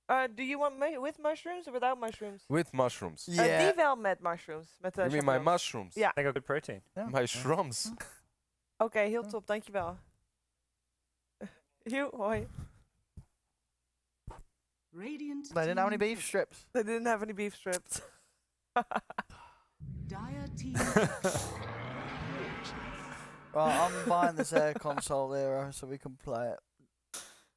Do you want with mushrooms or without mushrooms? With mushrooms. Die wel met mushrooms. Met You mean my mushrooms? Ja. I got good protein. Ja. My shrooms. Oké, heel top. Dankjewel. Hoi. Radiant They didn't have any beef strips. They didn't have any beef strips. Dire team. Well, I'm buying this air console here so we can play it.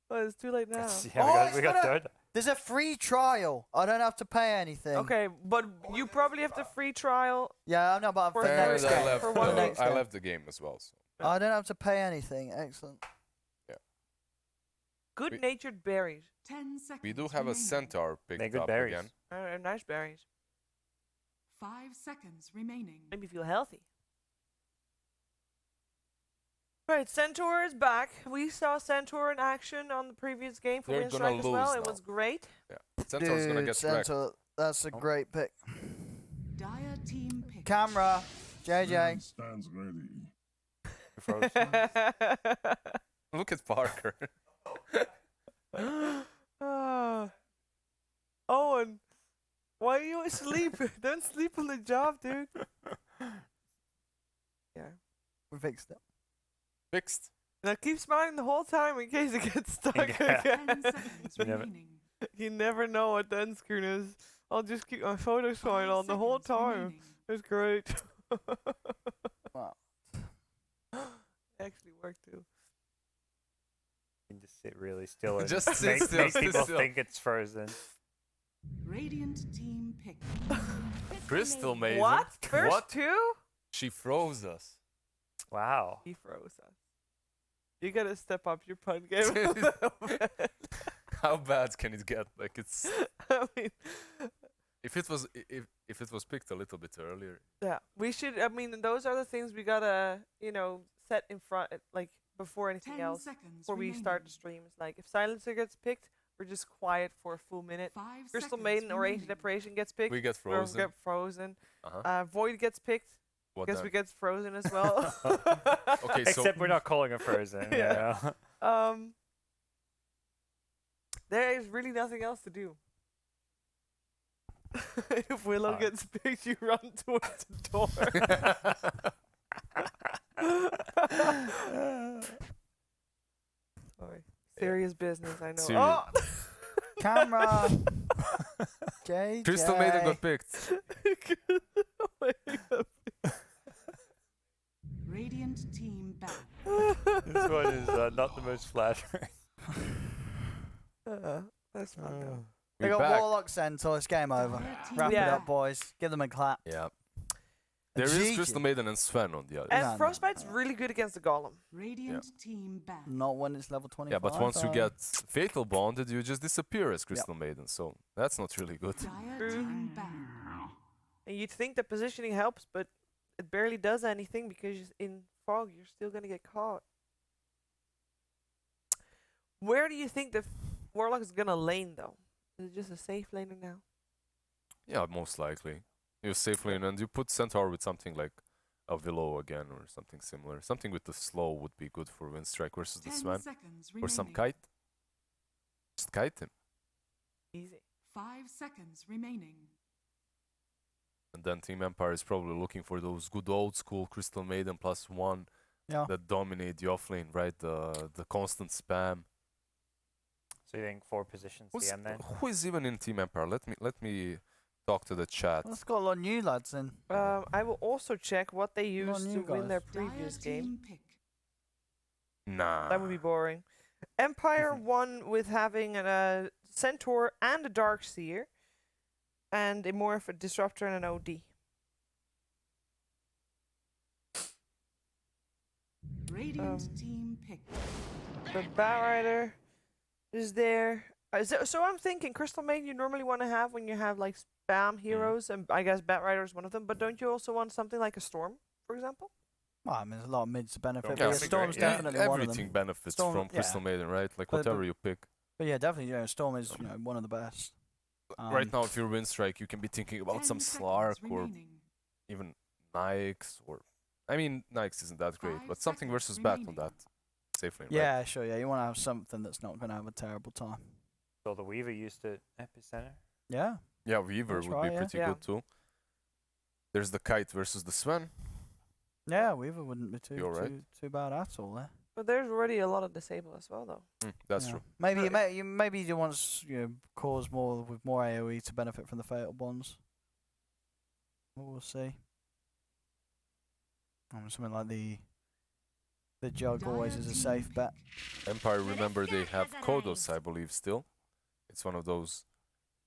Oh, it's too late now. Yeah, we got Dota. There's a free trial. I don't have to pay anything. Okay, but you probably have the free trial. Yeah, I know, but For for next Thursday. game. For one next I game. left the game as well. So. I don't have to pay anything. Excellent. Good-natured berries. 10 seconds. We do have a remaining. centaur picked They're good up berries. again. Nice berries. 5 seconds remaining. Make me feel healthy. Right, Centaur is back. We saw Centaur in action on the previous game for They're gonna Winstrike as well. lose It now. was great. Yeah. Centaur's gonna get wrecked. Centaur, that's a great pick. Dire team pick. Camera, JJ. Stands ready. Look at Parker. Owen, why are you asleep? Don't sleep on the job, dude. Yeah. We fixed it. Fixed. Now keep smiling the whole time in case it gets stuck Yeah. 10 again. seconds Never- remaining. You never know what the end screen is. I'll just keep my photo sign 5 on the whole seconds time. remaining. It's great. Wow. Actually worked too. You can just sit really still and Just sit make, still, make sit people still. think it's frozen. Radiant team pick. Crystal Maiden. What? First What? two? She froze us. Wow. He froze us. You gotta step up your punt game. How bad can it get? Like it's I mean, if it was picked a little bit earlier. yeah, we should. I mean, those are the things we gotta, set in front, like before anything 10 else. seconds Before we start the remaining. streams, like if Silencer gets picked, we're just quiet for a full minute. 5 Crystal seconds Maiden or Ancient remaining. Apparition gets picked. We get we'll frozen. get frozen. Uh-huh. Void gets picked. What Guess then? we get frozen as well. Okay, so Except we're not calling it frozen. Yeah. Yeah. There is really nothing else to do. If Willow gets picked, you run towards the door. Sorry. Serious business, I know. Serious. Oh! Camera. JJ. Crystal Maiden got picked. Oh my God. Radiant team back. This one is not the most flattering. That's fun though. They We're got back. Warlock Centaur. It's game over. Dire team Wrap it Yeah. up, boys. Give them a clap. Yeah. There And is GG. Crystal Maiden and Sven on the other. And No, no, Frostbite's no. really good against the Golem. Radiant team back. Not when it's level 25. Yeah, but once you get Fatal Bonded, you just disappear as Crystal Maiden, so that's not really good. Dire team back. And you'd think the positioning helps, but it barely does anything because in fog you're still gonna get caught. Where do you think the Warlock is gonna lane though? Is it just a safe laner now? Yeah, most likely. You safe lane and you put Centaur with something like a Willow again or something similar. Something with the slow would be good for Winstrike versus the 10 Sven. seconds Or some remaining. kite. Just kite him. Easy. 5 seconds remaining. And then Team Empire is probably looking for those good old school Crystal Maiden +1 Yeah. that dominate the offlane, right? The constant spam. So you think 4 positions Who's, DM then? who is even in Team Empire? Let me talk to the chat. Let's got a lot of new lads in. I will also check what they Come on, used to you win their guys. previous Dire game. team pick. Nah. That would be boring. Empire won with having a Centaur and a Darkseer, and a more of a Disruptor and an OD. Radiant team pick. The Batrider is there. So I'm thinking Crystal Maiden you normally want to have when you have like spam heroes, and I guess Batrider is one of them. But don't you also want something like a Storm, for example? Well, I mean, there's a lot of mids to benefit. Yeah, But yeah, that'd be Storm's great. Yeah, definitely one of Everything them. benefits Storm- from Crystal yeah. Maiden, right? Like But- whatever you pick. But yeah, definitely, Storm is one of the best. Right now, if you're Winstrike, you can be thinking about 10 some seconds Slark or remaining. even Nyx or... I mean, Nyx isn't that great, 5 but something seconds versus Bat on remaining. that. Safely, right? Yeah, sure. Yeah, you want to have something that's not going to have a terrible time. So the Weaver used to Epicenter. Yeah. Yeah, Weaver That's would right, be yeah. pretty Yeah. good too. There's the Kite versus the Sven. Yeah, Weaver wouldn't be You're right. too bad at all there. But there's already a lot of disable as well, though. That's Yeah. true. Maybe No, maybe you want to cause more with more AOE to benefit from the fatal bonds. We'll see. Something like the jug always Dire is a team safe bet. pick. Empire, remember they have Godz, I believe, still. It's one of those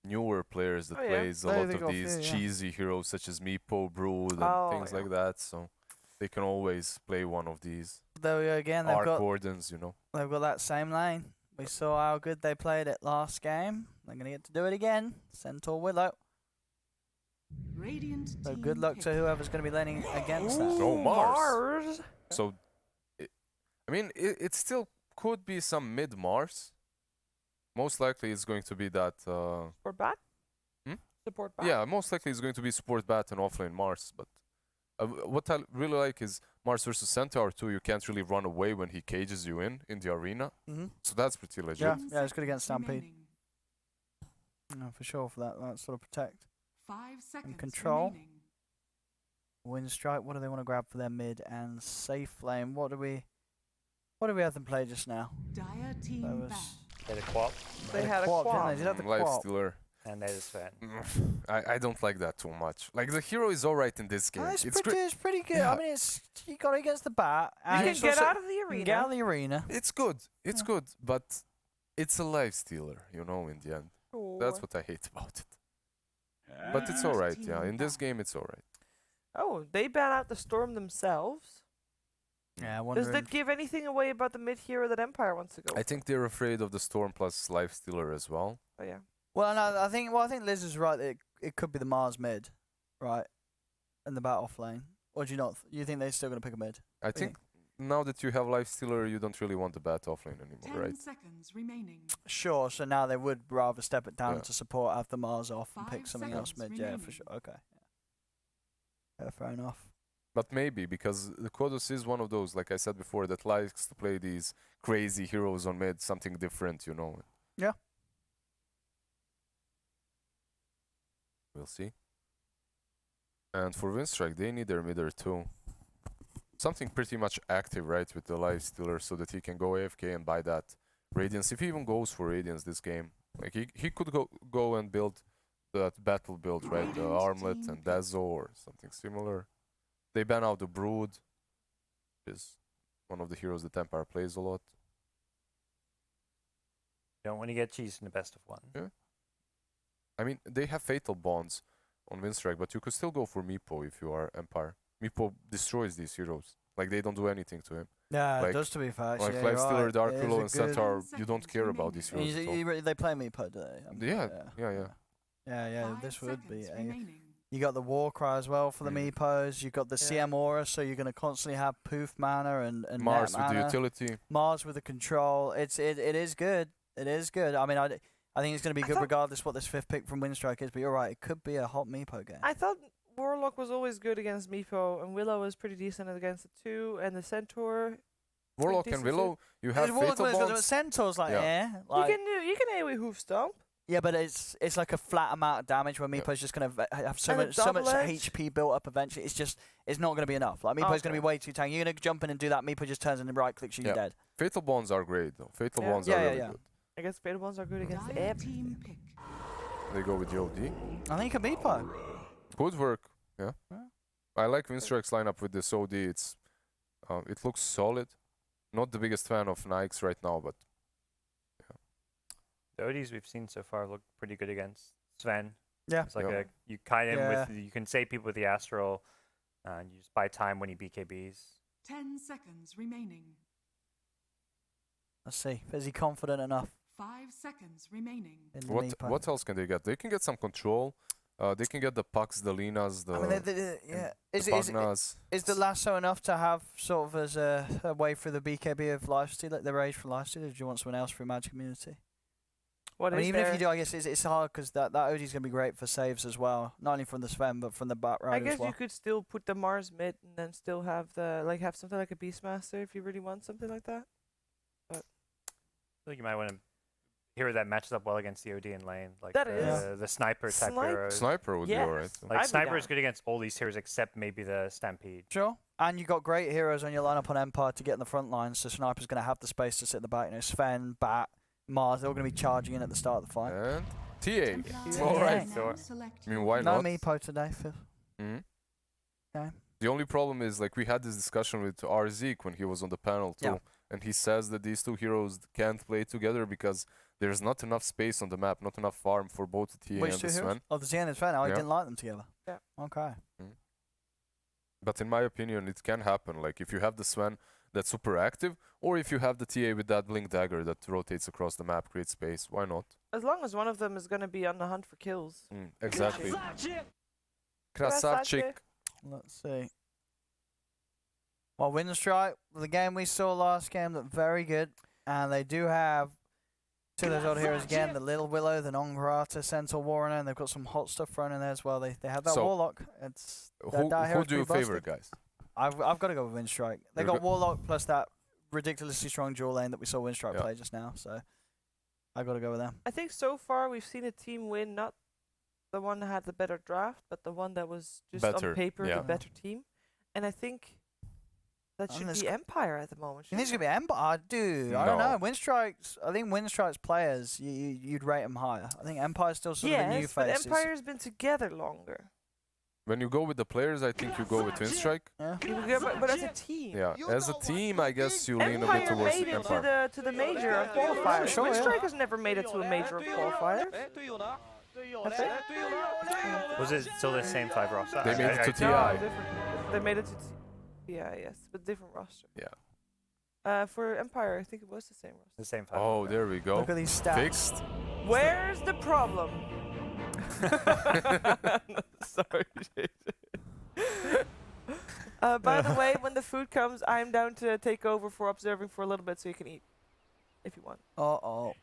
newer players that Oh, yeah. plays a They- lot they of got a these few, yeah. cheesy heroes such as Meepo, Brood, and Oh, things yeah. like that. So they can always play one of these Though again Arc Wardens, you know. they've got that same lane. We saw how good they played it last game. They're gonna get to do it again. Centaur Willow. Radiant So team good luck pick. to whoever's gonna be laning against that. Oh, Ooh, Mars. So, it still could be some mid Mars. Most likely it's going to be that. Support bat? Hmm? Support bat? Yeah, most likely it's going to be support bat and offlane Mars. But what I really like is Mars versus Centaur too. You can't really run away when he cages you in the arena. Mm-hmm. So that's pretty legit. Yeah. 10 it's good against seconds Stampede. remaining. No, for sure for that sort of protect. 5 seconds control. remaining. Winstrike, what do they want to grab for their mid and safe lane? What do we have them play just now? Dire team That was back. They had a quap, They had a quap, didn't quap. they? Did have the Life quap. Stealer. and they had a Sven. I don't like that too much. Like the hero is alright in this game. It's It's pretty, great. it's pretty good. Yeah. I mean, you got it against the bat. You And can it's get also- out of the you can arena. get out of the arena. It's good. It's Yeah. good, but it's a life stealer, you know. In the end, that's what I hate about it. But it's Radiant alright. Yeah, team in this back. game, it's alright. Oh, they ban out the storm themselves. Yeah, Does wondering. that give anything away about the mid hero that Empire wants to go? I think they're afraid of the storm plus life stealer as well. Oh yeah. Well, no, I think Liz is right. That it could be the Mars mid, right, and the bat off lane. Or do you not? You think they're still gonna pick a mid? I think now that you have life stealer, you don't really want the bat offlane anymore, 10 right? seconds remaining. Sure. So now they would rather step it down Yeah. to support, have the Mars off, and pick 5 something else seconds mid. Yeah, for remaining. sure. Okay. Yeah, fair enough. But maybe because the Kodos is one of those, like I said before, that likes to play these crazy heroes on mid, something different, you know. Yeah. We'll see. And for Winstrike, they need their midder too. Something pretty much active, right, with the life stealer, so that he can go AFK and buy that Radiance. If he even goes for Radiance this game, like he could go and build that battle build, right, the Radiant Armlet team and pick. Dazzle or something similar. They ban out the Brood, which is one of the heroes that Empire plays a lot. Don't want to get cheese in the best of one. Yeah. I mean, they have Fatal Bonds on Winstrike, but you could still go for Meepo if you are Empire. Meepo destroys these heroes. Like, they don't do anything to him. Yeah, Like- it does to be fair. Like, yeah, Life you're Stealer, right. Dark It is Willow, a and good- Centaur, 10 you don't seconds care about these remaining. heroes at all. They play Meepo, do they? Yeah. Yeah, 5 this would be. seconds remaining. You got the Warcry as well for the Mm. Meepos. You got the Yeah. CM Aura, so you're gonna constantly have poof mana and Mars net with the mana. utility. Mars with the control. It is good. It is good. I mean, I think it's gonna be I good thought- regardless what this fifth pick from Winstrike is. But you're right. It could be a hot Meepo game. I thought Warlock was always good against Meepo, and Willow was pretty decent against it too, and the Centaur. Warlock and decent too. Willow, you have Warlock Fatal was- but Bonds. Centaur's like Yeah. like you can AoE hoof stomp. yeah, but it's like a flat amount of damage where Yeah. Meepo's just gonna have so And a much double edge. HP built up eventually. It's not gonna be enough. Like Meepo's gonna be Okay. way too tanky. You're gonna jump in and do that. Meepo just turns in and right clicks you. You're Yeah. dead. Fatal Bonds are great, though. Fatal Yeah. Bonds Yeah, are yeah, really yeah. good. I guess Fatal Bonds are good against Dire everything. team pick. They go with the OD. I think a Meepo. Could work, yeah. Yeah. I like Winstrike's lineup with this OD. It looks solid. Not the biggest fan of Nikes right now, but The ODs we've seen so far look pretty good against Sven. Yeah. It's like Yeah. you kite him Yeah. with, you can save people with the Astral, and you just buy time when he BKBs. 10 seconds remaining. Let's see. Is he confident enough 5 seconds remaining. in the what Meepo? what else can they get? They can get some control. They can get the Pucks, the Linas, the, I mean, yeah. Is the Pugnas. the lasso enough to have sort of as a way for the BKB of lifesteal, like the rage for lifesteal? Or do you want someone else for Magic Immunity? What I is mean, even if there? you do, I guess it's hard because that OD is going to be great for saves as well, not only from the Sven but from the Bat I Rider guess as well. you could still put the Mars mid and then still have have something like a Beastmaster if you really want something like that. I think you might want to hero that matches up well against the OD in lane, like That the sniper type heroes. Sniper would be Yes. alright. I'd Like be sniper down. is good against all these heroes except maybe the Stampede. Sure. And you got great heroes on your lineup on Empire to get in the front line, so Sniper's going to have the space to sit in the back. You know, Sven, Bat, Mars, they're all going to be charging in at the start of the fight. And TA. Yeah. Alright. Sure. I mean, why No not? Meepo today, Phil. Mhm. Okay. The only problem is, like, we had this discussion with Arzik when he was on the panel too, Yeah. and he says that these two heroes can't play together because there's not enough space on the map, not enough farm for both the TA Which and two the heroes? Sven. Oh, the Zen and Sven. I Yeah. didn't like them together. Yeah. Okay. But in my opinion, it can happen. Like, if you have the Sven that's super active, or if you have the TA with that Blink Dagger that rotates across the map, creates space, why not? As long as one of them is gonna be on the hunt for kills. Exactly. Krasavchik. Krasavchik. Let's see. Well, Winstrike, the game we saw last game, looked very good. And they do have two of those old heroes again, the Little Willow, the Non-Grata, Centaur Warrior, and they've got some hot stuff thrown in there as well. They have that So, Warlock. It's Who that hero's do you pretty favor, busted. guys? I've got to go with Winstrike. They You're got Warlock plus that ridiculously strong dual lane that we saw Winstrike Yeah. play just now. So I've got to go with them. I think so far we've seen a team win, not the one that had the better draft, but the one that was just Better, on paper yeah. the better team. And I think that I should think be Empire at the moment. You think it's shouldn't gonna be Empire, dude? I don't No. know. Winstrike's. I think Winstrike's players, you'd rate them higher. I think Empire's still it? sort of a new Yes, but face. Empire's been together longer. When you go with the players, I think you go with Winstrike. Yeah. You would go- but as a team. Yeah, as a team, I guess you lean a bit Empire towards made it Empire. to the major of qualifiers. Sure, yeah. Winstrike has never made it to a major of qualifiers. Have they? Was it still the same 5 roster? They made it to No, TI. different. They made it to yeah, yes, but different roster. Yeah. For Empire, I think it was the same roster. The same 5. Oh, there we go. Look at these stats. Fixed. Where's the problem? Sorry, Jason. By the way, when the food comes, I'm down to take over for observing for a little bit so you can eat. If you want. Uh-oh.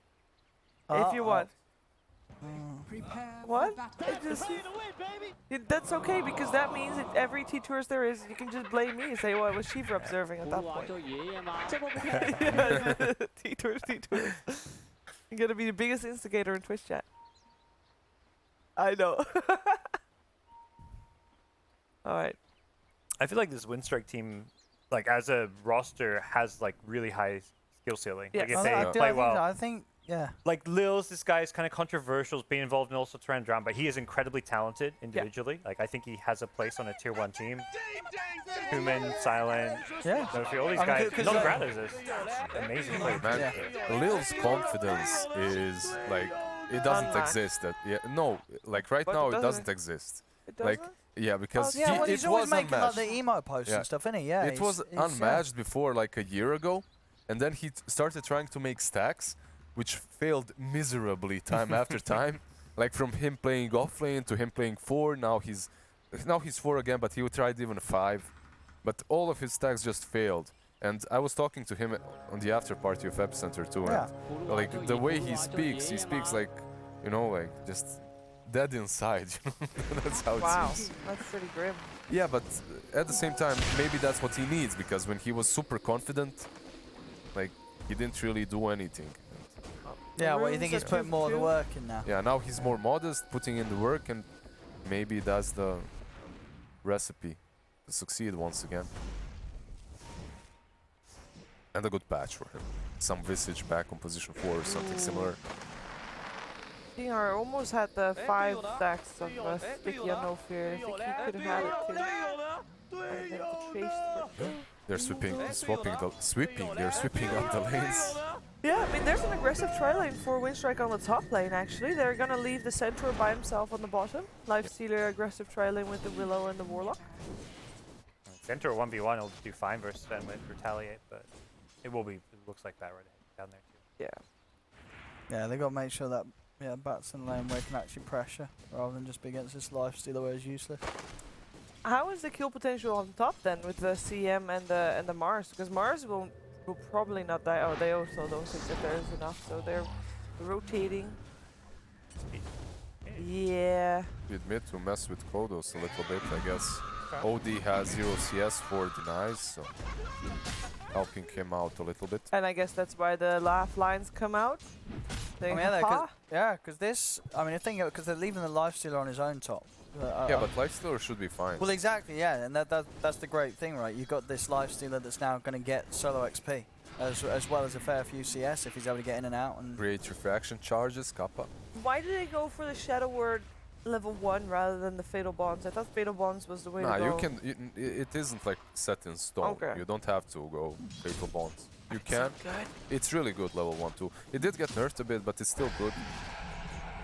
If you want. Prepare What? for battle. It just, that's okay because that means that every T-Tours there is, you can just blame me and say, well, it was Sheever observing at that point. Yeah, T-Tours. You're gonna be the biggest instigator in Twitch chat. I know. Alright. I feel like this Winstrike team, like as a roster, has like really high skill ceiling. Yes. Like if Oh, they I play well. I think, yeah. Like Lil's, this guy is kind of controversial, being involved in all sorts of random drama, but he is incredibly talented individually. Like I think he has a place on a tier 1 team. Human, Silent, Yeah. Nofi, all these I mean, guys. 'cause Not like- Gratis is amazing player. Man, Lil's confidence is like it doesn't Unmatched. exist. No, like right But now it it doesn't. doesn't exist. It Like doesn't? yeah, because Yeah, well, it he's always was making like unmatched. the emo posts Yeah. and stuff, isn't he? Yeah. It was he's, unmatched before like a year ago, and then he started trying to make stacks, which failed miserably time after time. Like from him playing offlane to him playing 4, now he's 4 again, but he tried even 5, but all of his stacks just failed. And I was talking to him on the after party of Epicenter too, Yeah. and like the way he speaks like, you know, like just dead inside. That's how it Wow, seems. that's pretty grim. Yeah, but at the same time, maybe that's what he needs, because when he was super confident, like, he didn't really do anything. Yeah, well, you think Runes he's are putting more of the 2-2? work in now? Yeah, now he's more modest, putting in the work, and maybe that's the recipe to succeed once again. And a good patch for him. Some Visage back on position 4 or something similar. Kingar almost had the 5 stacks of Sticky and No Fear. I think he could have had it too. And then the chase They're sweeping up the lanes. Yeah, I mean, there's an aggressive tri lane for Winstrike on the top lane, actually. They're gonna leave the Centaur by himself on the bottom. Lifestealer, aggressive tri lane with the Willow and the Warlock. Centaur 1v1 will do fine versus Sven with Retaliate, but it will be, it looks like that right down there too. Yeah. Yeah, they got to make sure that Bats in lane where he can actually pressure rather than just be against this Lifestealer where it's useless. How is the kill potential on top then with the CM and the Mars? Because Mars will probably not die. Oh, they also don't think that there is enough, so they're rotating. Yeah. We admit to mess with Kodos a little bit, I guess. OD has 0 CS for denies, so helping him out a little bit. And I guess that's why the laugh lines come out. They yeah, have Pa? because this. I mean, I think because they're leaving the lifestealer on his own top. Yeah, but Lifestealer should be fine. Well, exactly, yeah, and that's the great thing, right? You've got this lifestealer that's now going to get solo XP, as well as a fair few CS if he's able to get in and out. And Create refraction charges, Kappa. Why did they go for the Shadow Word level 1 rather than the Fatal Bonds? I thought Fatal Bonds was the way Nah, to go. you can. It isn't like set in stone. Okay. You don't have to go Fatal Bonds. You can. Good. It's really good level 1 too. It did get nerfed a bit, but it's still good.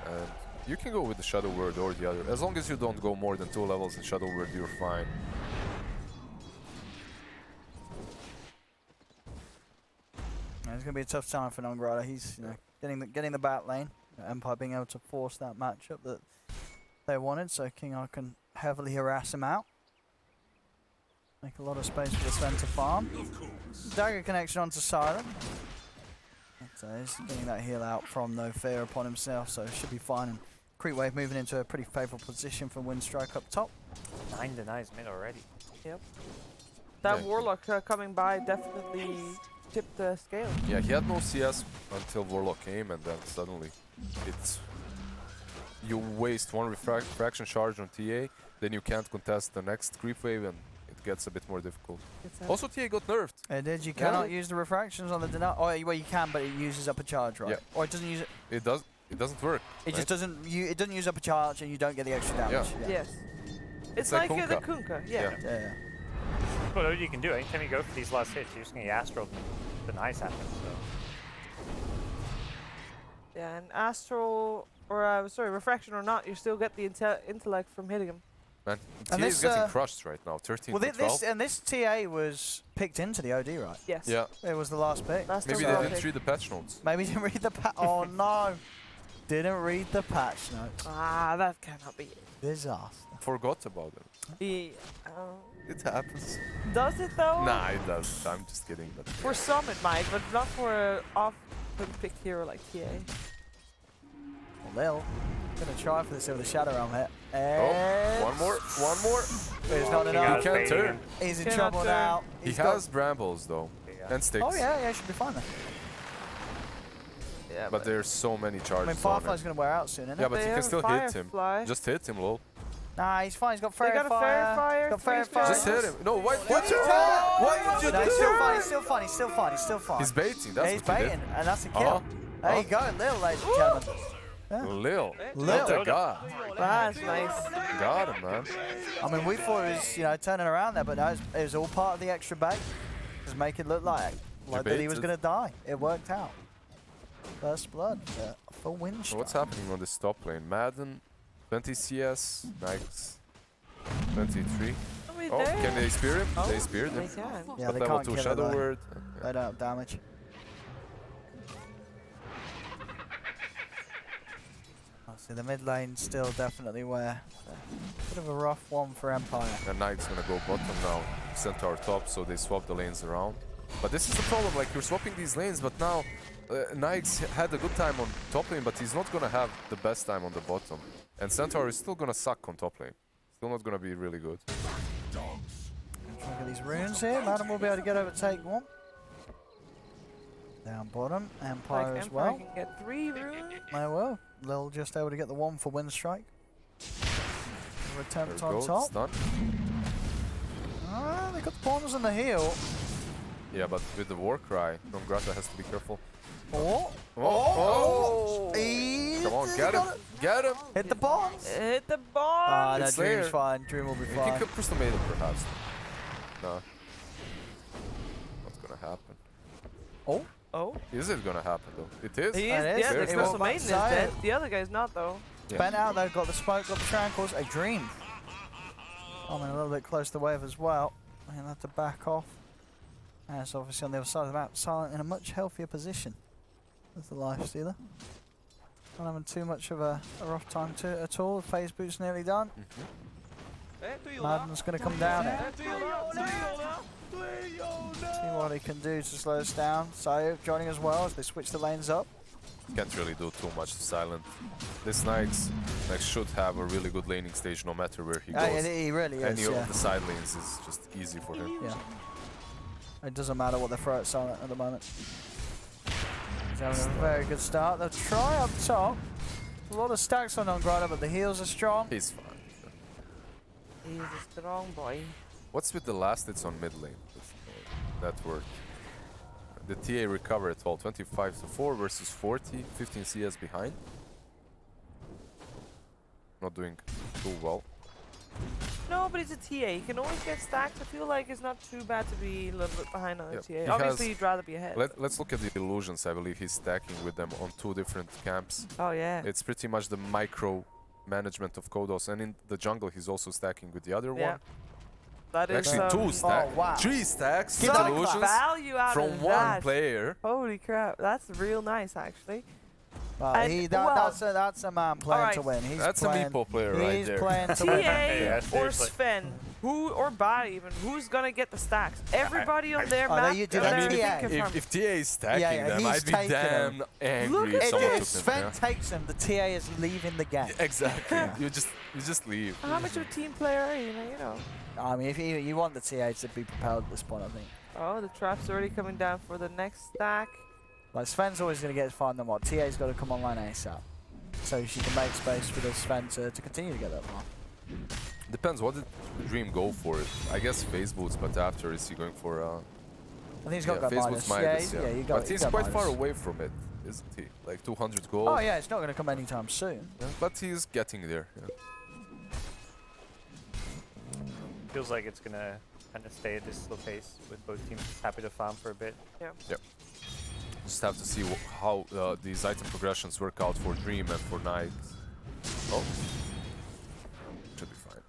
And you can go with the Shadow Word or the other. As long as you don't go more than 2 levels in Shadow Word, you're fine. yeah, it's going to be a tough time for Nongrata. He's getting the bat lane. Empire being able to force that matchup that they wanted, so King R can heavily harass him out. Make a lot of space for the center farm. Dagger connection onto Silent. So he's getting that heal out from No Fear upon himself, so should be fine. And Creep Wave moving into a pretty favourable position for Winstrike up top. 9 denies mid already. Yep. That Yeah. Warlock coming by definitely tipped the scale. Yeah, he had no CS until Warlock came, and then suddenly it's... You waste one refraction charge on TA, then you can't contest the next creep wave, and it gets a bit more difficult. Also, TA got nerfed. It did. You cannot use the refractions on the deny. Oh, well, you can, but it uses up a charge, right? Yeah. Or it doesn't use it. It doesn't work. It right? just doesn't. It doesn't use up a charge, and you don't get the extra damage. Yeah. Yes. It's like like the Kunkka. Kunkka, yeah. Yeah. Yeah. What OD can do, anytime you go for these last hits, you're just going to get Astral, the nice happens, so. Yeah, and Astral, or sorry, Refraction or not, you still get the intellect from hitting him. Man, And TA is this, getting crushed right now. 13 Well, to 12. this TA was picked into the OD, right? Yes. Yeah. It was the last pick. Last Maybe time they we didn't picked. read the patch notes. Maybe didn't read the patch. Oh no! Didn't read the patch notes. Ah, that cannot be it. Disaster. Forgot about it. Yeah. It happens. Does it though? Nah, it doesn't. I'm just kidding. But For some it might, but not for an off-pick hero like TA. Well, Lil, gonna try for this over the Shadow Realm hit. oh, And one more. It's not King enough. R's He can't baiting turn. him. He's in Cannot trouble turn. now. He He's got- has brambles though, Yeah. and sticks. Oh yeah, should be fine then. Yeah, But there's so many charges. I mean, Firefly's gonna wear out soon, isn't Yeah, it? but They you can have still hit him. Firefly. Just hit him, lol. Nah, he's fine. He's got They Fairy got a Fairy Fire, Got 3 Fairy stars. Fire. Just hit him. No, why? What you? Oh! Why did you No, do he's still that? fine. He's still fine. He's still fine. He's still fine. He's still fine. He's baiting. That's Yeah, he's what he baiting, did. and that's a kill. There you go, Lil, ladies and gentlemen. Lil. Lil. What a guy. That's nice. Got him, man. I mean, we thought it was, turning around there, but no, it was all part of the extra bait. Just make it look like that he was baited. going to die. It worked out. First blood for Winstrike. So what's happening on this top lane? Madden, 20 CS, Nikes, 23. Are we Oh, there? can they spear him? Oh, They speared him. They can. Yeah, But they level can't 2 kill it, Shadow though. Word. They don't have damage. Oh, see, the mid lane still definitely where. Bit of a rough one for Empire. And Knight's gonna go bottom now, centaur top, so they swap the lanes around. But this is the problem, like you're swapping these lanes, but now Nikes had a good time on top lane, but he's not gonna have the best time on the bottom. And centaur is still gonna suck on top lane. Still not gonna be really good. Try to get these runes here. Madam will be able to get over take one. Down bottom, Empire Like as Empire well. can get 3 runes. They will. Lil just able to get the one for Winstrike. Another There attempt we on go, top. stun. Ah, they got the pawns on the heel. Yeah, but with the Warcry, Nongrata has to be careful. Oh, Oh! He Come on, he get him! got it. Get him! Hit the pawns. Hit the Ah, bomb. no, It's Dream's there. fine. Dream will be You fine. can crystal maiden perhaps. No. What's gonna happen? Oh, Oh, Is it gonna happen though? It is? he is. It is. Yeah, the It Crystal will Maiden is backside. dead. The other guy's not though. Yeah. bent out though. Got the smoke. Got the tranquils. A Dream. I mean, a little bit close to the wave as well. I'm gonna have to back off. And it's obviously on the other side of the map. Silent in a much healthier position as the life stealer. Not having too much of a rough time to at all. The phase boot's nearly done. Madden's going to come down here. See what he can do to slow us down. Sayo joining as well as they switch the lanes up. Can't really do too much to silent. This Nikes should have a really good laning stage no matter where he Yeah, goes. he really Any is. of Yeah. the side lanes is just easy for him. Yeah. It doesn't matter what they throw at Silent at the moment. He's having a very good start. They'll try up top. A lot of stacks on Grotto, but the heals are strong. He's fine. He's a strong boy. What's with the last hits on mid lane? That worked. The TA recover at all. 25-4 versus 40. 15 CS behind. Not doing too well. No, but it's a TA. You can always get stacked. I feel like it's not too bad to be a little bit behind on a Yep. TA. He Obviously, has- you'd rather be ahead. Let's look at the illusions. I believe he's stacking with them on 2 different camps. Oh, yeah. It's pretty much the micro management of Godz, and in the jungle he's also stacking with the other Yeah. one. That is Actually, 2 stacks. Oh, wow. 3 stacks. Give that a illusions value out from of 1 that. player. Holy crap, that's real nice, actually. But And, well, that's a man playing to alright. win. He's That's a playing, meepo player right he's there. playing to TA win. Yeah, or seriously. Sven, or Bar even, who's gonna get the stacks? Everybody on their Oh, no, map. you do on that their TA. thing confirmed. If TA is stacking Yeah, them, he's I'd be taking damn them. angry Look if at someone If took Sven them. takes him, the TA is leaving the game. Yeah, exactly. you just leave. How much of a team player are you? You know. I mean, if you want the TA to be propelled at this point, I think. Oh, the trap's already coming down for the next stack. Like Sven's always going to get far than what TA's got to come online ASAP, so she can make space for the Sven to continue to get that far. Depends. What did Dream go for? I guess phase boots, but after is he going for? I think he's got phase Midas. boots Midas. Yeah, you got. But he's got quite far Midas. away from it, isn't he? Like 200 gold. Oh yeah, it's not going to come anytime soon. Yeah, but he's getting there. Yeah. Feels like it's gonna kind of stay at this slow pace with both teams just happy to farm for a bit. Yeah. Just have to see how these item progressions work out for Dream and for Knight. Oh, should be fine.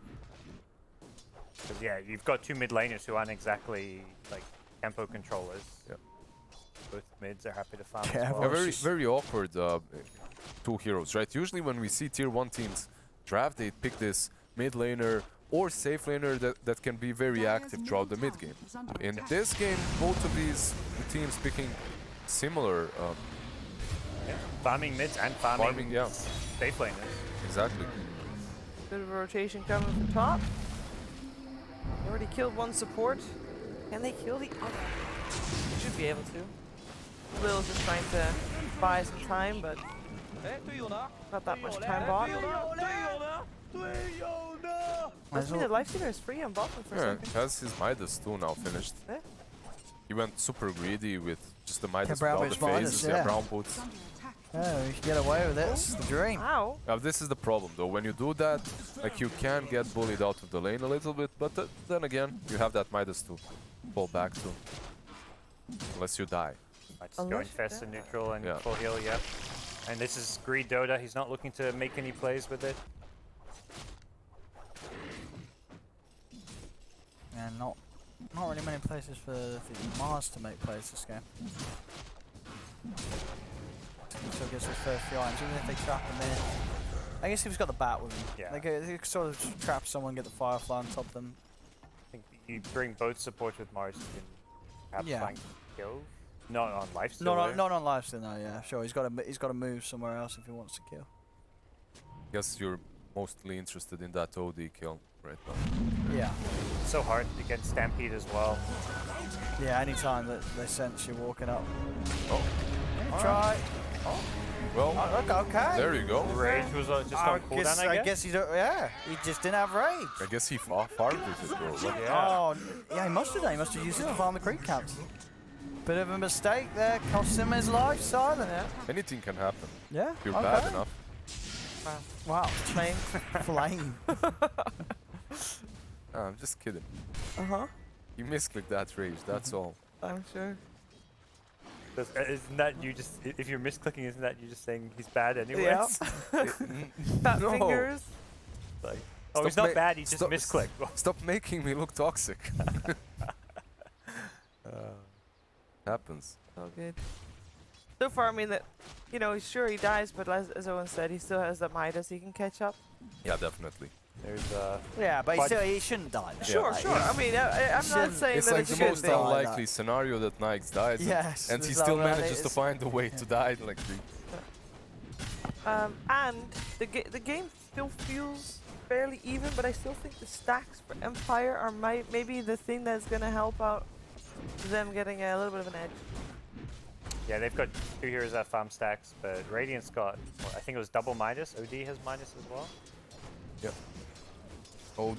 Because yeah, you've got 2 mid laners who aren't exactly like tempo controllers. Yep. Both mids are happy to farm. Yeah, as well. Yeah, well, very she's- very awkward 2 heroes, right? Usually when we see tier 1 teams draft, they pick this mid laner or safe laner that can be very active throughout the mid game. In this game, both of these teams picking similar. Yeah. Farming mids and farming, Farming, yeah. safe laners. Exactly. Bit of a rotation coming from top. They already killed 1 support. Can they kill the other? They should be able to. Lil's just trying to buy some time, but not that much time bought. Must mean the lifestealer is free on bottom for a Yeah, second. has his Midas too now finished. Yeah. He went super greedy with just the Midas brown without the boots Midas, phases. yeah. Brown boots. Yeah, we can get away with it. It's the dream. Wow. Now this is the problem though. When you do that, like you can get bullied out of the lane a little bit, but then again, you have that Midas to fall back to. Unless you die. Might just go Unless you infest in die. neutral and Yeah. full heal, yep. And this is greed Dota. He's not looking to make any plays with it. And not really many places for the Mars to make plays this game. So gets his first few items, even if they trap him in. I guess he's got the bat with him. Yeah. They could sort of trap someone, get the Firefly on top of them. I think you bring both supports with Mars, you can perhaps Yeah. find kill. Not on lifesteal. Not on lifesteal, no. Yeah, sure. He's got to move somewhere else if he wants to kill. Guess you're mostly interested in that OD kill right now. Yeah. So hard to get Stampede as well. Yeah. Anytime that they sense you walking up. Oh, Try. well, Oh, okay. there you go. Rage was just on cooldown, I guess. he don't, yeah. He just didn't have rage. I guess he farmed with it, bro. But Yeah. Oh, yeah, he must have done. He must have used it to farm the creep camps. Bit of a mistake there. Cost him his life, Silent. Yeah. anything can happen Yeah. if you're okay. bad enough. Wow. Flame. Flame. I'm just kidding. Uh-huh. You misclicked that rage, that's all. I'm sure. Isn't that you just, if you're misclicking, isn't that you just saying he's bad anyways? Yeah. Fat No. fingers. Like, Stop he's not ma- bad, he just stop- misclicked. Stop making me look toxic. Happens. All good. So far, I mean, that, you know, sure he dies, but as Owen said, he still has that Midas he can catch up. Yeah, definitely. There's Yeah, but But- he shouldn't die. There. Sure, Like, sure. yeah. I mean, I'm not Shouldn't- saying It's that like it the should most be. like unlikely that. scenario that Knight dies, Yes. and he it's still like, well, manages to it's- find a way to die. Like, And the game still feels fairly even, but I still think the stacks for Empire are maybe the thing that's gonna help out them getting a little bit of an edge. Yeah, they've got 2 heroes at farm stacks, but Radiant's got, well, I think it was double Midas. OD has Midas as well. Yep. OD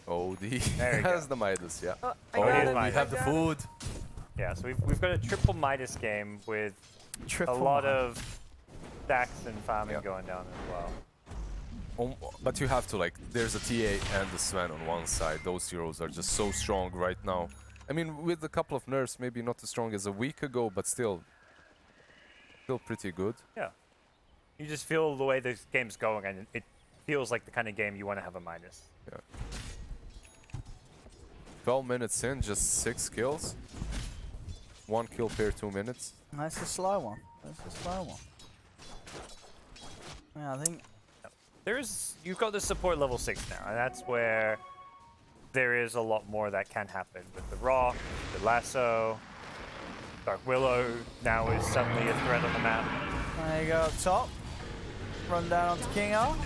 There we has go. the Midas, yeah. Oh, I Oh, got it is it. mine. We have the I got it. food. Yeah, so we've got a triple Midas game with Triple a lot Midas. of stacks and farming Yeah. going down as well. But you have to, like, there's a TA and the Sven on one side. Those heroes are just so strong right now. I mean, with a couple of nerfs, maybe not as strong as a week ago, but still pretty good. Yeah. You just feel the way this game's going, and it feels like the kind of game you want to have a Midas. Yeah. 12 minutes in, just 6 kills. 1 kill per 2 minutes. That's a slow one. That's a slow one. Yeah, I think You've got the support level 6 now, and that's where there is a lot more that can happen with the Rock, the Lasso, Dark Willow now is suddenly a threat on the map. there you go up top. Run down onto King R.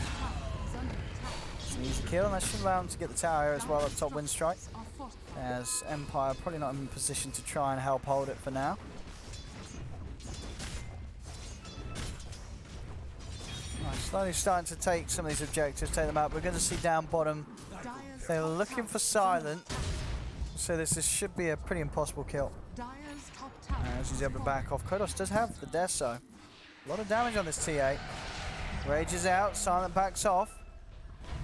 It's an easy kill, and that should allow him to get the tower here as well up top Winstrike. As Empire probably not in position to try and help hold it for now. Slowly starting to take some of these objectives, take them out. We're going to see down bottom. They're looking for Silent. So this should be a pretty impossible kill. As he's able to back off. Kodos does have the Deso. A lot of damage on this T8. Rage is out, Silent backs off.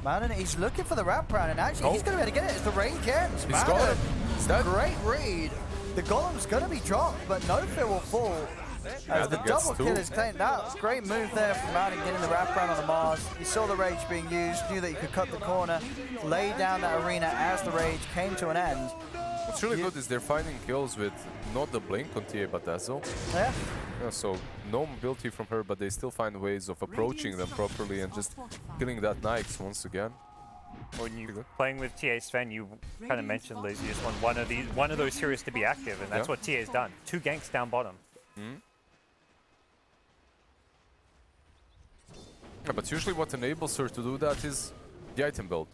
Mountain, he's looking for the wraparound, and actually he's going to be able to get it as the Rage ends. He's got it. Is that Great read. The Golem's going to be dropped, but no fear will fall. As the that gets double two. kill is claimed out. Great move there from Mountain getting the wraparound on the Mars. You saw the Rage being used, knew that you could cut the corner, lay down that arena as the Rage came to an end. What's really good is they're finding kills with not the blink on TA but Dazzle. Yeah. Yeah, so no mobility from her, but they still find ways of approaching them properly and just killing that Nyx once again. When you're playing with TA Sven, you kind of mentioned, Liz, you just want one of those heroes to be active, and that's Yeah. what TA's done. 2 ganks down bottom. Yeah, but usually what enables her to do that is the item build.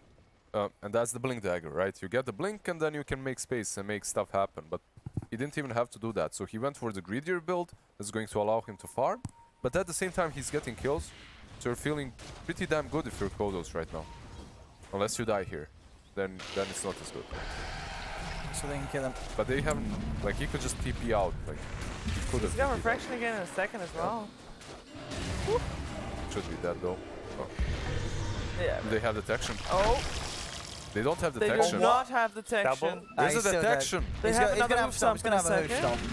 And that's the blink dagger, right? You get the blink and then you can make space and make stuff happen. But he didn't even have to do that. So he went for the greedier build that's going to allow him to farm. But at the same time, he's getting kills. So you're feeling pretty damn good if you're Kodos right now. Unless you die here. Then it's not as good. So they can kill him. But they haven't, like, he could just TP out. Like, he could have He's got TP'd out. refraction again in a second as well. Should be dead though. Oh. Yeah. Do they have detection? Oh, They don't have they detection. do not have detection. Double? There's he's a still dead. detection. They He's have gonna another have move a stomp. He's gonna have a in hoof a stomp. Yeah,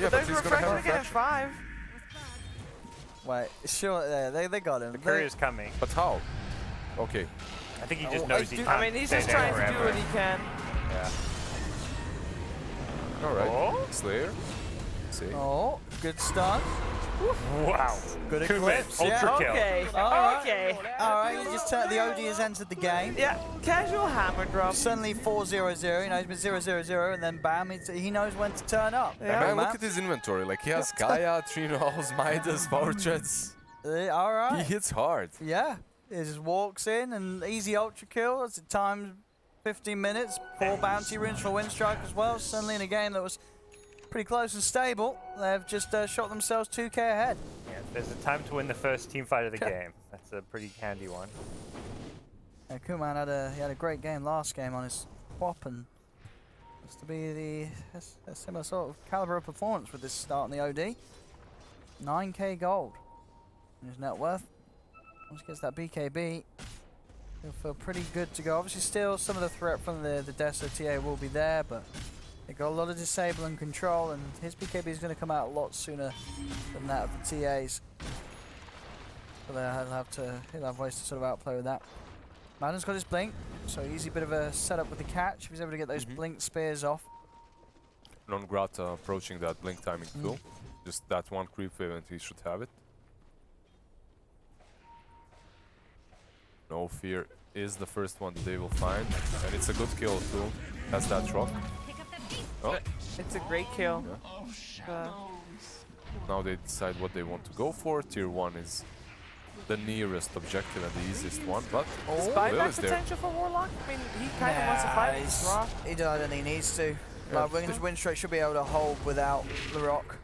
but There's he's gonna have refraction again at refraction. 5. Wait, sure, yeah, they got him. The courier's coming. But how? Okay. I think he just Oh, knows he I can't I mean, he's stay just there trying to do forever. what he can. Yeah. Alright. Oh. Slayer. See. Oh, good stun. Wow. Good Kuman, eclipse. ultra Yeah. kill. Okay, Alright. okay. Alright, you just the OD has entered the game. Yeah, casual hammer drop. Suddenly 4-0-0, you know, he's been 0-0-0, and then bam, he knows when to turn up. Yeah. Man, look at his inventory. Like, he has Gaia, Trinos, Midas, Power Treads. He Alright. hits hard. Yeah. He just walks in and easy ultra kill. It's at times 15 minutes. 4 bounty runes for Winstrike as well. Suddenly in a game that was pretty close and stable, they've just shot themselves 2k ahead. Yeah, there's a time to win the first team fight of the game. That's a pretty handy one. Yeah, Kuman had a great game last game on his Quap, and has to be a similar sort of caliber of performance with this start in the OD. 9k gold in his net worth. Once he gets that BKB, he'll feel pretty good to go. Obviously still some of the threat from the Deso TA will be there, but they got a lot of disable and control, and his BKB is going to come out a lot sooner than that of the TAs. So he'll have ways to sort of outplay with that. Madden's got his blink, so easy bit of a setup with the catch if he's able to get those blink spears off. Non-Grata approaching that blink timing too. Just that one creep wave and he should have it. No Fear is the first one that they will find, and it's a good kill too. Has that rock. Oh, It's a great kill. now they decide what they want to go for. Tier 1 is the nearest objective and the easiest one, but Is Lil buyback is there. potential for Warlock? I mean, he kind of wants to fight this Rock. I don't think he needs to. Like, because Winstrike should be able to hold without the rock.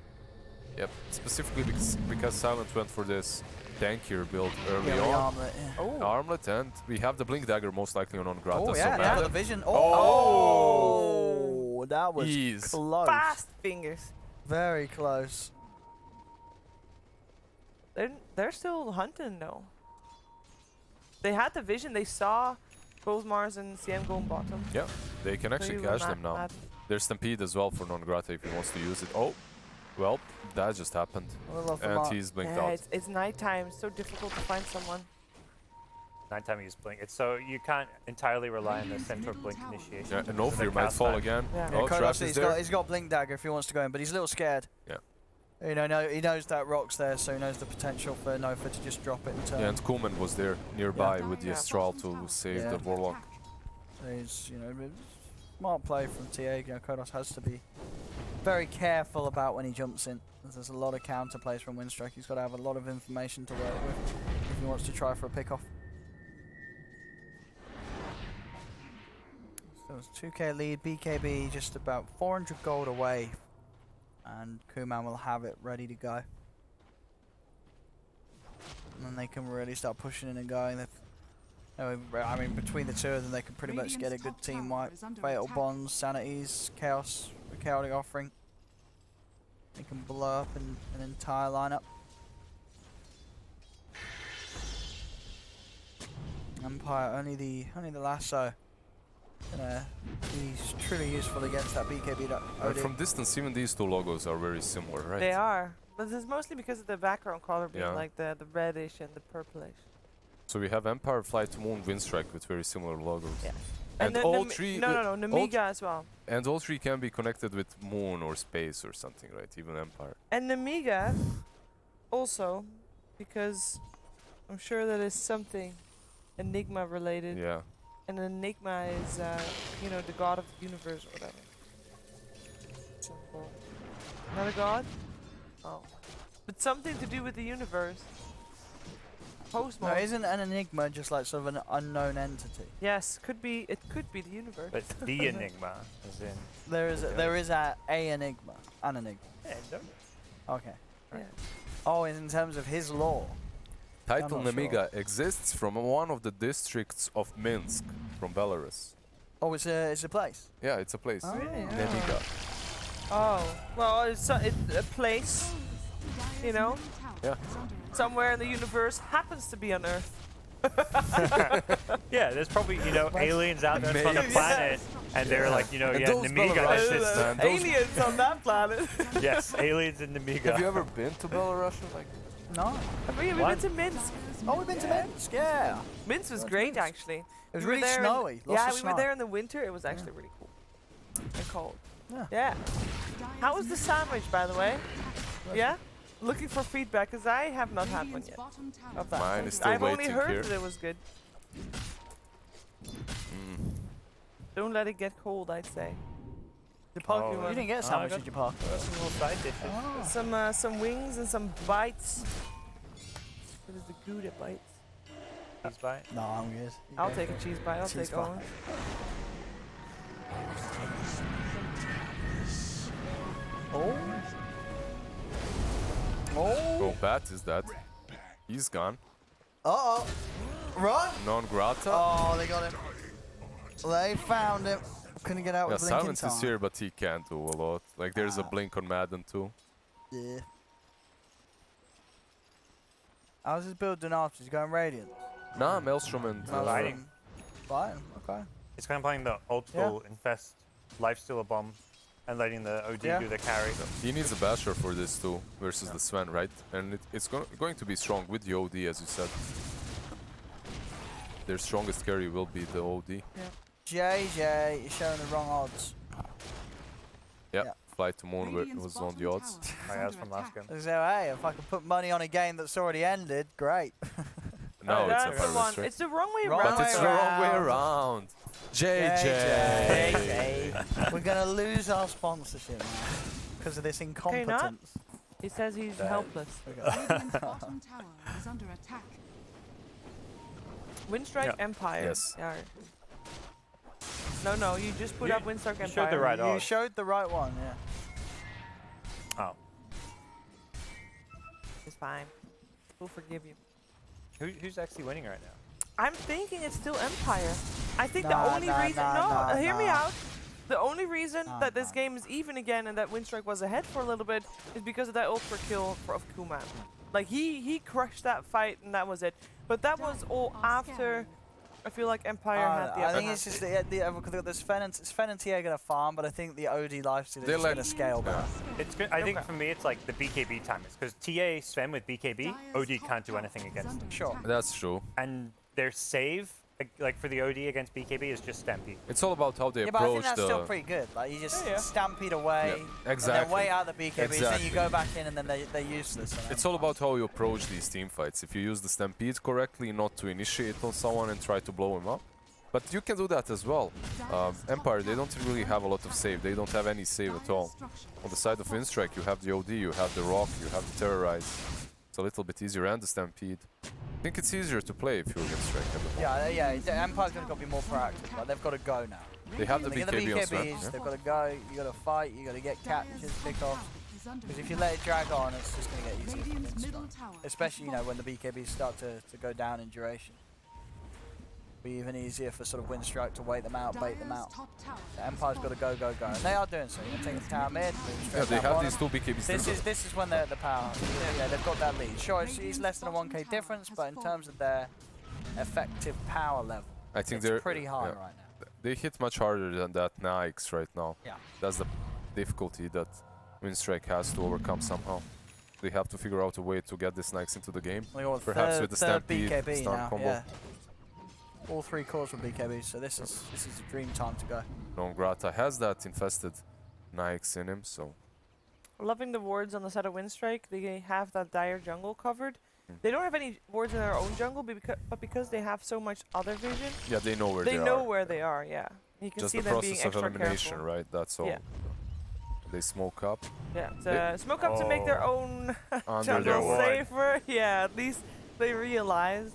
Yep, specifically because Silent went for this tankier build early Yeah, the on. armlet, yeah. Oh. Armlet, and we have the Blink Dagger most likely on Grata. Oh, so yeah, Mad- now the vision. Oh, Oh. that was Ease. close. Fast fingers. Very close. They're still hunting though. They had the vision. They saw both Mars and CM going bottom. Yeah, they can So actually you were catch them now. mad. There's Stampede as well for non-Grata if he wants to use it. Oh, well, that just happened. A little off the And mark. he's blinked Yeah, out. it's nighttime. It's so difficult to find someone. Nighttime use blink. It's so you can't entirely rely on the center blink initiation. Yeah, and So no the fear might cast fall time. again. Yeah. Oh, Kodos, Trash is there. he's got Blink Dagger if he wants to go in, but he's a little scared. Yeah. You know, he knows that rock's there, so he knows the potential for Nofa to just drop it and turn. Yeah, and Kuhlman was there nearby with the Yeah. Astral to save Yeah. the Warlock. So he's, you know, smart play from TA. You know, Kodos has to be very careful about when he jumps in. There's a lot of counter plays from Winstrike. He's got to have a lot of information to work with if he wants to try for a pick-off. So it's 2k lead, BKB just about 400 gold away, and Kuman will have it ready to go. And then they can really start pushing in and going. I mean, between the two of them, they can pretty much get a good team wipe. Fatal Bonds, Sanities, Chaos, a Chaotic Offering. They can blow up an entire lineup. Empire, only the lasso. He's truly useful against that BKB. And from distance, even these two logos are very similar, right? They are, but it's mostly because of the background color being Yeah. like the reddish and the purplish. So we have Empire, Fly to Moon, Winstrike with very similar logos. Yeah. And then all Nami- three. No, Namiga as well. And all three can be connected with Moon or Space or something, right? Even Empire. And Namiga also, because I'm sure that is something Enigma related. Yeah. And Enigma is, you know, the god of the universe or whatever. Simple. Not a god? Oh. But something to do with the universe. Postmon. No, isn't an enigma just like sort of an unknown entity? Yes, could be. It could be the universe. But the enigma, as in. There is a enigma, an enigma. Yeah, no. Okay. Yeah. Oh, in terms of his lore. Title not Namiga exists from one of the districts of Minsk, from Belarus. Oh, it's a place. Yeah, it's a place. Oh. Really? Namiga. Oh, well, it's a place, you know, Yeah. somewhere in the universe happens to be on Earth. Yeah, there's probably, you know, aliens out there on the Maybe. planet, and they're like, you know, And yeah, those Namiga, Belarusians, this is. man, those- Aliens on that planet. Yes, aliens in Namiga. Have you ever been to Belarus? Like, No. We've What? been to Minsk. Oh, we've been to Minsk. Yeah. Minsk was What's great, Minsk? actually. It was We were really there in- snowy. Lots Yeah, of we snow. were there in the winter. It was actually really cool and cold. Yeah. Yeah. How was the sandwich, by the way? Yeah? Looking for feedback, because I have not had one yet. Of that. Mine is still I've only waiting heard here. that it was good. mm. Don't let it get cold, I'd say. The Oh, Pokemon. You didn't get a Oh, I sandwich, got- did you, Park? Some little side dishes. Oh. Some wings and some bites. What is the Gouda bites? Cheese bite. No, I'm good. You I'll go take for a it. cheese bite. I'll Cheese take bite. Owen's. Oh. Oh. Oh, Bat is that. He's gone. Uh-oh. Run. Non-Grata. Oh, they got him. They found him. Couldn't get out Yeah, with blinking Silence time. is here, but he can't do a lot. Like, there's a Ah. blink on Madden too. Yeah. How's his build doing after? He's going Radiant. Nah, Maelstrom and... Lighting. Fine, okay. It's kind of playing the old school Infest, Lifestealer Bomb, and letting the OD Yeah. do the carry. He needs a Basher for this too, versus the Sven, right? And it's going to be strong with the OD, as you said. Their strongest carry will be the OD. JJ, you're showing the wrong odds. Yeah, Yeah. Fly to Moon was on the odds. My ass from last game. So, hey, if I can put money on a game that's already ended, great. No, it's a That's the one. Pirates, right? It's the wrong way Wrong around. But it's the wrong way around. JJ! JJ. We're going to lose our sponsorship now because of this not? incompetence. He says he's That- helpless. Radiant's bottom tower is under attack. Winstrike Yeah. Empire. Yes. Yeah. No, you just put You- up Winstrike you Empire. showed the right You odds. showed the right one, yeah. Oh. It's fine. We'll forgive you. Who's actually winning right now? I'm thinking it's still Empire. I think Nah, the only nah, reason. nah, hear me nah. out. The only reason Nah, that this nah. game is even again and that Winstrike was ahead for a little bit is because of that ultra kill of Kuman. Like he crushed that fight and that was it. But that was all after. I feel like Empire had the I upper think hand. it's just this Fen and TA gonna farm, but I think the OD lifesteal They is let- gonna scale better. It's good. I think Okay. for me, it's like the BKB timers because TA Sven with BKB, OD can't do anything against them. Sure. That's true. And their save, like for the OD against BKB, is just Stampede. It's all about how they Yeah, but I think approach that's the. still pretty good. Like you just Yeah, yeah. stampede away, Yeah, and then exactly. way out the BKBs, then you Exactly. go back in, and then they're useless. And It's all about how you approach these team fights. If you use the stampede correctly, not to initiate on someone and try to blow him up. But you can do that as well. Empire, they don't really have a lot of save. They don't have any save at all. On the side of Winstrike, you have the OD, you have the Rock, you have the Terrorize. It's a little bit easier, and the Stampede. I think it's easier to play if you're Winstrike at the moment. yeah, the Empire's gonna be more proactive. Like they've got to go now. They have the They get BKB on Sven. BKBs, Yeah. they've got to go. You got to fight. You got to get catches, pickoffs. Because if you let it drag on, it's just gonna get easier. for Winstrike. Especially when the BKBs start to go down in duration. Be even easier for sort of Winstrike to wait them out, bait them out. The Empire's got to go, and they are doing so. You're taking the tower mid, moving straight Yeah, they down have bottom. these two BKBs. This is when they're the power. Yeah, they've got that lead. Sure, it's less than a 1k difference, but in terms of their effective power level, I think it's they're pretty high yeah. right now. They hit much harder than that Nikes right now. Yeah. That's the difficulty that Winstrike has to overcome somehow. They have to figure out a way to get this Nikes into the game. We got Perhaps with the third Stampede BKB stun now. combo. Yeah. All 3 cores from BKB, so this is a dream time to go. Non Grata has that infested Nikes in him, so Loving the wards on the side of Winstrike. They have that dire jungle covered. They don't have any wards in their own jungle, but because they have so much other vision, yeah, they know where they they know are. where they are. Yeah, you can Just see the them being process of extra elimination, careful. right? That's all. Yeah. They smoke up Yeah, They- smoke up to make their own under their jungle ward. safer. Yeah, at least they realized.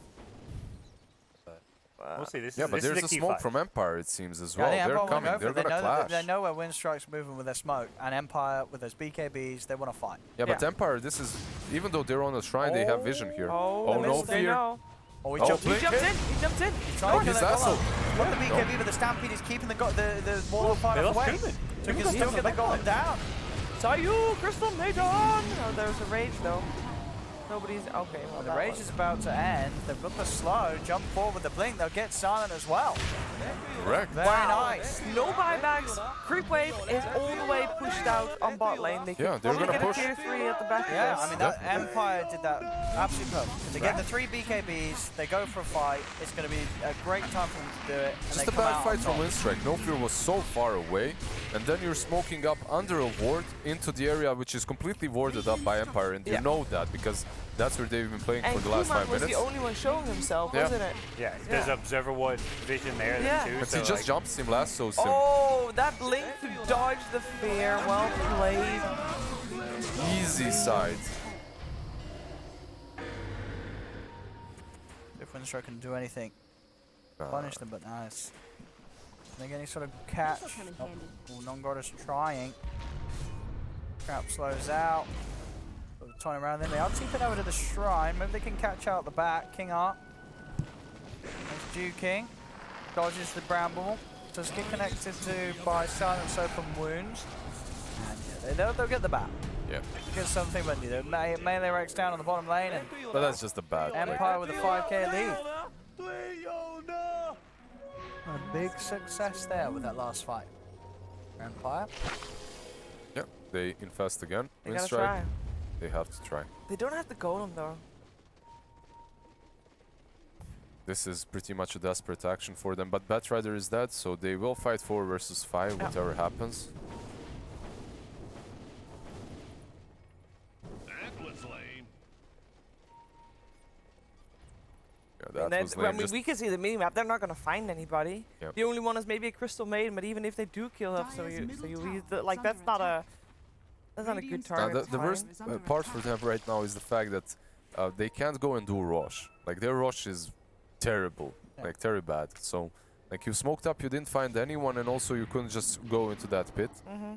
We'll see. This Yeah, is but this there's is a a key smoke fight. from Empire, it seems, as Yeah, well. I think They're Empire wanna coming. go for They're it. They gonna know clash. they know where Winstrike's moving with their smoke, and Empire with those BKBs, they want to fight. Yeah, but Yeah. Empire, this is even though they're on a shrine, they have vision here. Oh, Oh, they no missed, they fear. know. Oh, he Oh, jumped He blink jumped it. in. He jumped in. Trying Oh, to kill his that asshole. golem. Got the BKB, but the Stampede is keeping the wall of fire They lost away. Kuman. So you Kuman can got still stuck get the on the golem down. Saw you, Crystal Maiden. Oh, there was a rage though. Nobody's okay. Well, The that rage was- is about to end. They've got the slow, jump forward with the blink. They'll get silent as well. Correct. Very nice. No buybacks. Creep wave is all the way pushed out on bot lane. They Yeah, could they're probably gonna get push. a tier 3 at the back Yeah, of I this. mean, that Empire did that absolutely perfect. They get the 3 BKBs, they go for a fight. It's going to be a great time for them to do it. And Just they a come bad out fight on from top. Winstrike. No Fear was so far away, and then you're smoking up under a ward into the area which is completely warded up by Empire, and you Yeah. know that because that's where they've been playing And for the last Kuman 5 was minutes. the only one showing himself, Yeah. wasn't it? Yeah, there's observer ward vision there Yeah. too. But So he just like, jumps him, lassos him. Oh, that blink to dodge the fear. Well played. Easy side. If Winstrike can do anything, Uh, punish them, but nice. Can they get any sort of catch? Oh, Non-God is trying. Trap slows out. Turn around then. They are keeping over to the shrine. Maybe they can catch out the back. King Art. There's Dew King. Dodges the bramble. Does get connected to by Silence Open Wounds. And yeah, they'll get the back. Yeah, Get something, but the melee Rex down on the bottom lane, and but that's just a bad play. Empire with a 5k lead. A big success there with that last fight. Empire. Yeah, they infest again. They gotta Winstrike, try. they have to try. They don't have the golem though. This is pretty much a desperate action for them, but Batrider is dead, so they will fight 4 versus 5, Yeah. whatever happens. Yeah, that And was I lame. mean, Just we can see the mini map. They're not gonna find anybody. Yep. The only one is maybe a Crystal Maiden, but even if they do kill up, like that's not a good target. the to worst find. part for them right now is the fact that they can't go and do Rosh. Like their Rosh is terrible, Yeah. like very bad. So Like, you smoked up, you didn't find anyone, and also you couldn't just go into that pit.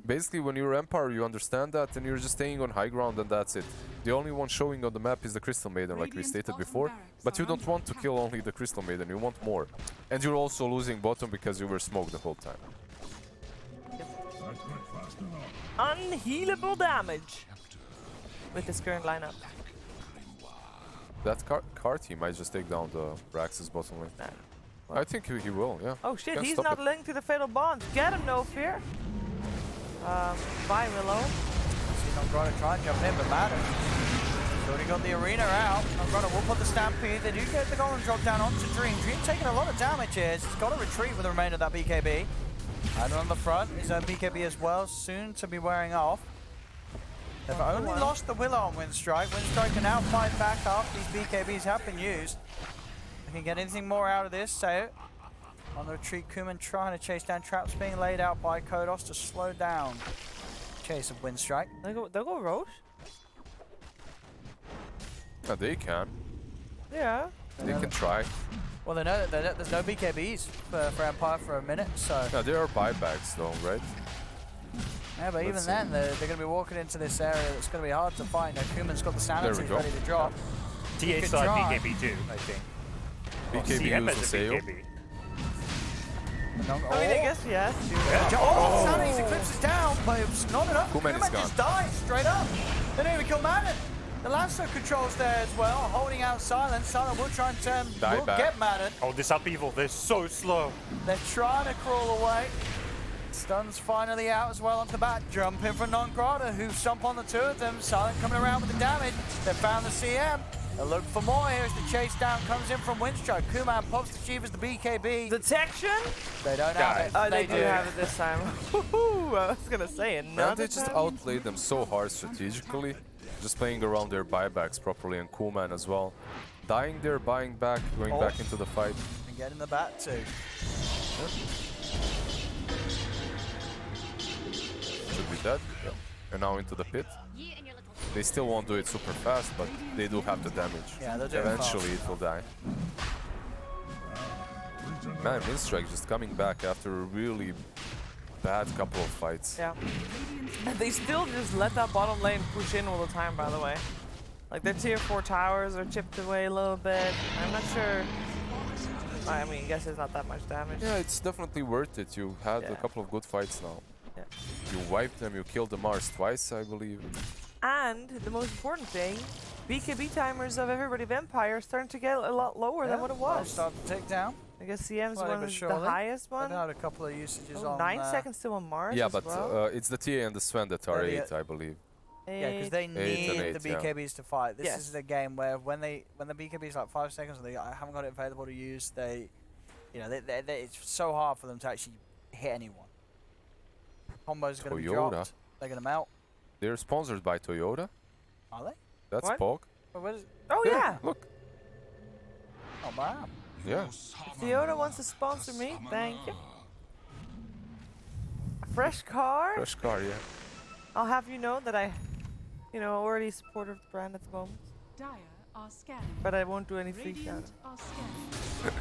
Basically, when you're Empire, you understand that, and you're just staying on high ground, and that's it. The only one showing on the map is the Crystal Maiden, like we stated before. But you don't want to kill only the Crystal Maiden, you want more. And you're also losing bottom because you were smoked the whole time. Unhealable damage with this current lineup. That Carty might just take down the Rax's bottom lane. I think he will, yeah. Oh shit, Can't he's stop not it. linked to the Fatal Bond. Get him, no fear. Bye, Willow. See Nongrata try and jump in, but Madden. He's already got the arena out. Nongrata will put the Stampede. They do get the golden drop down onto Dream. Dream taking a lot of damage here. He's got to retreat with the remainder of that BKB. And on the front, his own BKB as well, soon to be wearing off. They've only lost the Willow on Winstrike. Winstrike can now fight back after these BKBs have been used. They can get anything more out of this, so on the retreat, Kuman trying to chase down, traps being laid out by Kodos to slow down chase of Winstrike. They'll go Roche? Yeah, they can. Yeah. They can try. Well, they know that there's no BKBs for Empire for a minute, so... Yeah, there are buybacks though, right? Yeah, but even then, they're going to be walking into this area that's going to be hard to find. Now, Kuman's got the sanity go. ready to drop. TA still have BKB too, I think. BKB CM uses has a AO. BKB. I mean, I guess yes. Oh, Sanity's eclipses down, but it's not enough. Kuman is gone. Just died straight up. They didn't even kill Madden. The Lasso controls there as well, holding out Silence. Silent will try and turn, will get Madden. Oh, this upheaval, they're so slow. They're trying to crawl away. Stun's finally out as well onto the bat. Jump in for Nongrata, who stomp on the two of them. Silent coming around with the damage. They found the CM. They look for more here as the chase down comes in from Winstrike. Kuman pops the Sheevers, the BKB. Detection? They don't have it. Oh, they do have it this time. Woohoo! I was gonna say And another they just time. outplayed them so hard strategically. Just playing around their buybacks properly, and Kuman as well. Dying there, buying back, going back into the fight. And getting the bat too. Should be dead. Yeah. And now into the pit. They still won't do it super fast, but they do have the damage. Yeah, they'll do it Eventually it will die. Man, Winstrike just coming back after a really bad couple of fights. Yeah. And they still just let that bottom lane push in all the time, by the way. Like, their tier 4 towers are chipped away a little bit. I'm not sure. I mean, I guess it's not that much damage. Yeah, it's definitely worth it. You had a couple of good fights now. Yeah. You wiped them, you killed the Mars twice, I believe. And the most important thing, BKB timers of everybody of Empire are starting to get a lot lower than what it was. Start to tick down. I guess CM's Slowly one but of the surely. highest one. They've had a couple of usages Oh, on 9 seconds still on Mars. Yeah, as but well. it's the TA and the Sven that are 8, I believe. Yeah, because they 8 need and 8, the BKBs to fight. This Yes. is the game where when the BKB's like 5 seconds and they haven't got it available to use, it's so hard for them to actually hit anyone. Combos are going to be dropped. They're going to melt. They're sponsored by Toyota. Are they? That's What? Pog. Well, where is it? Oh yeah. Look. Oh, man. Yeah. If Toyota wants to sponsor me, thank you. A fresh car. Fresh car, yeah. I'll have you know that I, already supporter of the brand at the moment. Dire are scanning. But I won't do any free shout. Radiant are scanning.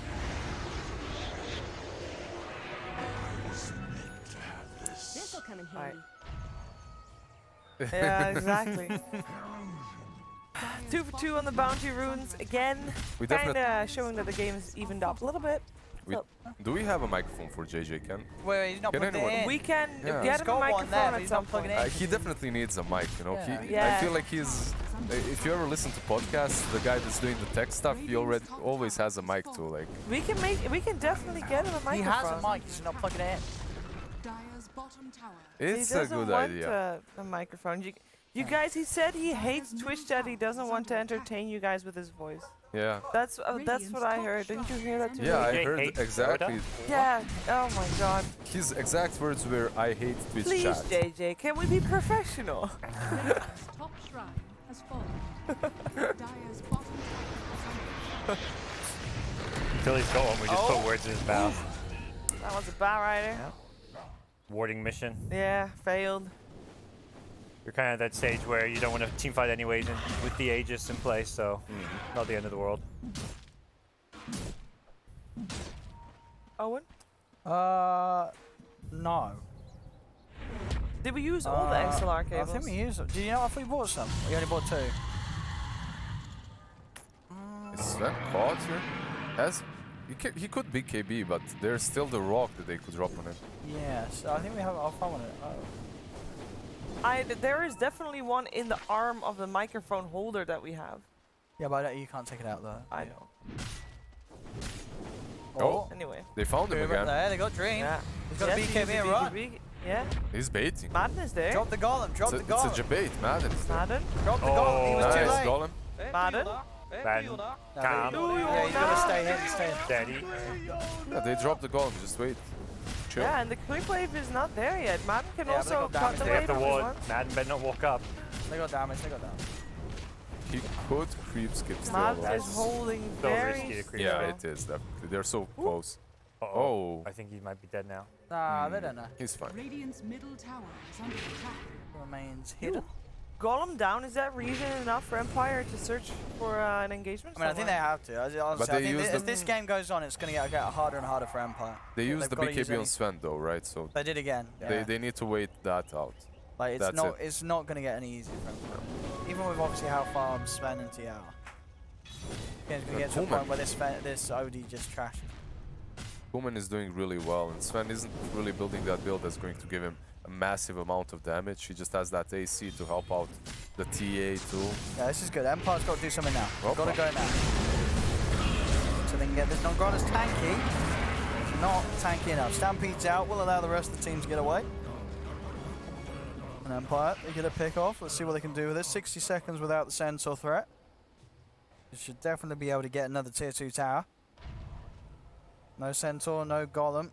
This'll come in Alright. handy. Yeah, exactly. 2 for 2 on the bounty runes again. We definitely. Kinda showing that the game is evened up a little bit. Do we have a microphone for JJ Ken? Where he's not Can plugged it anyone- in. We can Yeah. get He's him a got one microphone there, but at he's some not plugging point. it in. He definitely needs a mic, Yeah. I Yeah. feel like he's. If you ever listen to podcasts, the guy that's doing the tech stuff, he always has a mic too. Like. We can definitely get him a microphone. He has a mic, he's just not plugging it in. Dire's bottom tower. It's he a doesn't good want idea. a microphone. You guys, he said he hates Twitch chat. He doesn't want to entertain you guys with his voice. Yeah. That's what I heard. Didn't you hear that too? Yeah, I JJ heard hates exactly. Yeah. Oh my God. His exact words were, "I hate Twitch Please, chat." JJ, can we be professional? Radiant's top shrine has fallen. Dire's bottom tower is under. Until he's gone, we just put words in his mouth. That was a bat rider. Warding mission. Yeah, failed. You're kind of at that stage where you don't want to team fight anyways, and with the Aegis in place, so not the end of the world. Owen? No. Did we use all the XLR I cables? think we used them. Do you know if we bought some? We only bought 2. Is Sven caught here? He could be KB, but there's still the rock that they could drop on him. Yes, I think we have. I'll find it. Oh. There is definitely one in the arm of the microphone holder that we have. Yeah, but you can't take it out though. I know. Oh. Anyway. They found him Dream again. there, they got Dream. Yeah. He's got a Yes, BKB he's and a run. BKB. Yeah. He's baiting. Madden is there. Drop the golem, drop the golem. It's a debate. Madden is there. Madden. Drop the golem, he was too Nice, late. golem. Madden. Madden. No, Calm. yeah, he's gotta stay in, stay in. Steady. Yeah, they dropped the golem. Just wait. Chill. Yeah, and the quick wave is not there yet. Madden can Yeah, but they also got cut damage. the They wave have the if he ward. wants. Madden better not walk up. They got damage, they got damage. He could creep skip still. Madden though. is holding so very risky to creep. Yeah, slow. it is definitely. They're so close. Uh-oh. Oh. I think he might be dead now. Nah, they don't know. He's fine. Radiant's middle tower is under attack. Remains hidden. Golem down, is that reason enough for Empire to search for an engagement? I mean, I think they somewhere? have to. Honestly, But I they think use as the- this game goes on, it's going to get harder and harder for Empire. They use They've the gotta use BKB on any- Sven though, right? So They did again. Yeah. they need to wait that out. Like that's it's not going to get any easier for Empire. Even with obviously how far Sven and TI are. Game's going to get to a Koeman. point where this OD just trashes. Kuman is doing really well, and Sven isn't really building that build that's going to give him a massive amount of damage. He just has that AC to help out the TA too. Yeah, this is good. Empire's got to do something now. Well, Got to go now. So they can get this non-Grana's tanky. It's not tanky enough. Stampede's out. Will allow the rest of the team to get away. And Empire, they get a pick off. Let's see what they can do with this. 60 seconds without the Centaur threat. They should definitely be able to get another tier 2 tower. No Centaur, no Golem.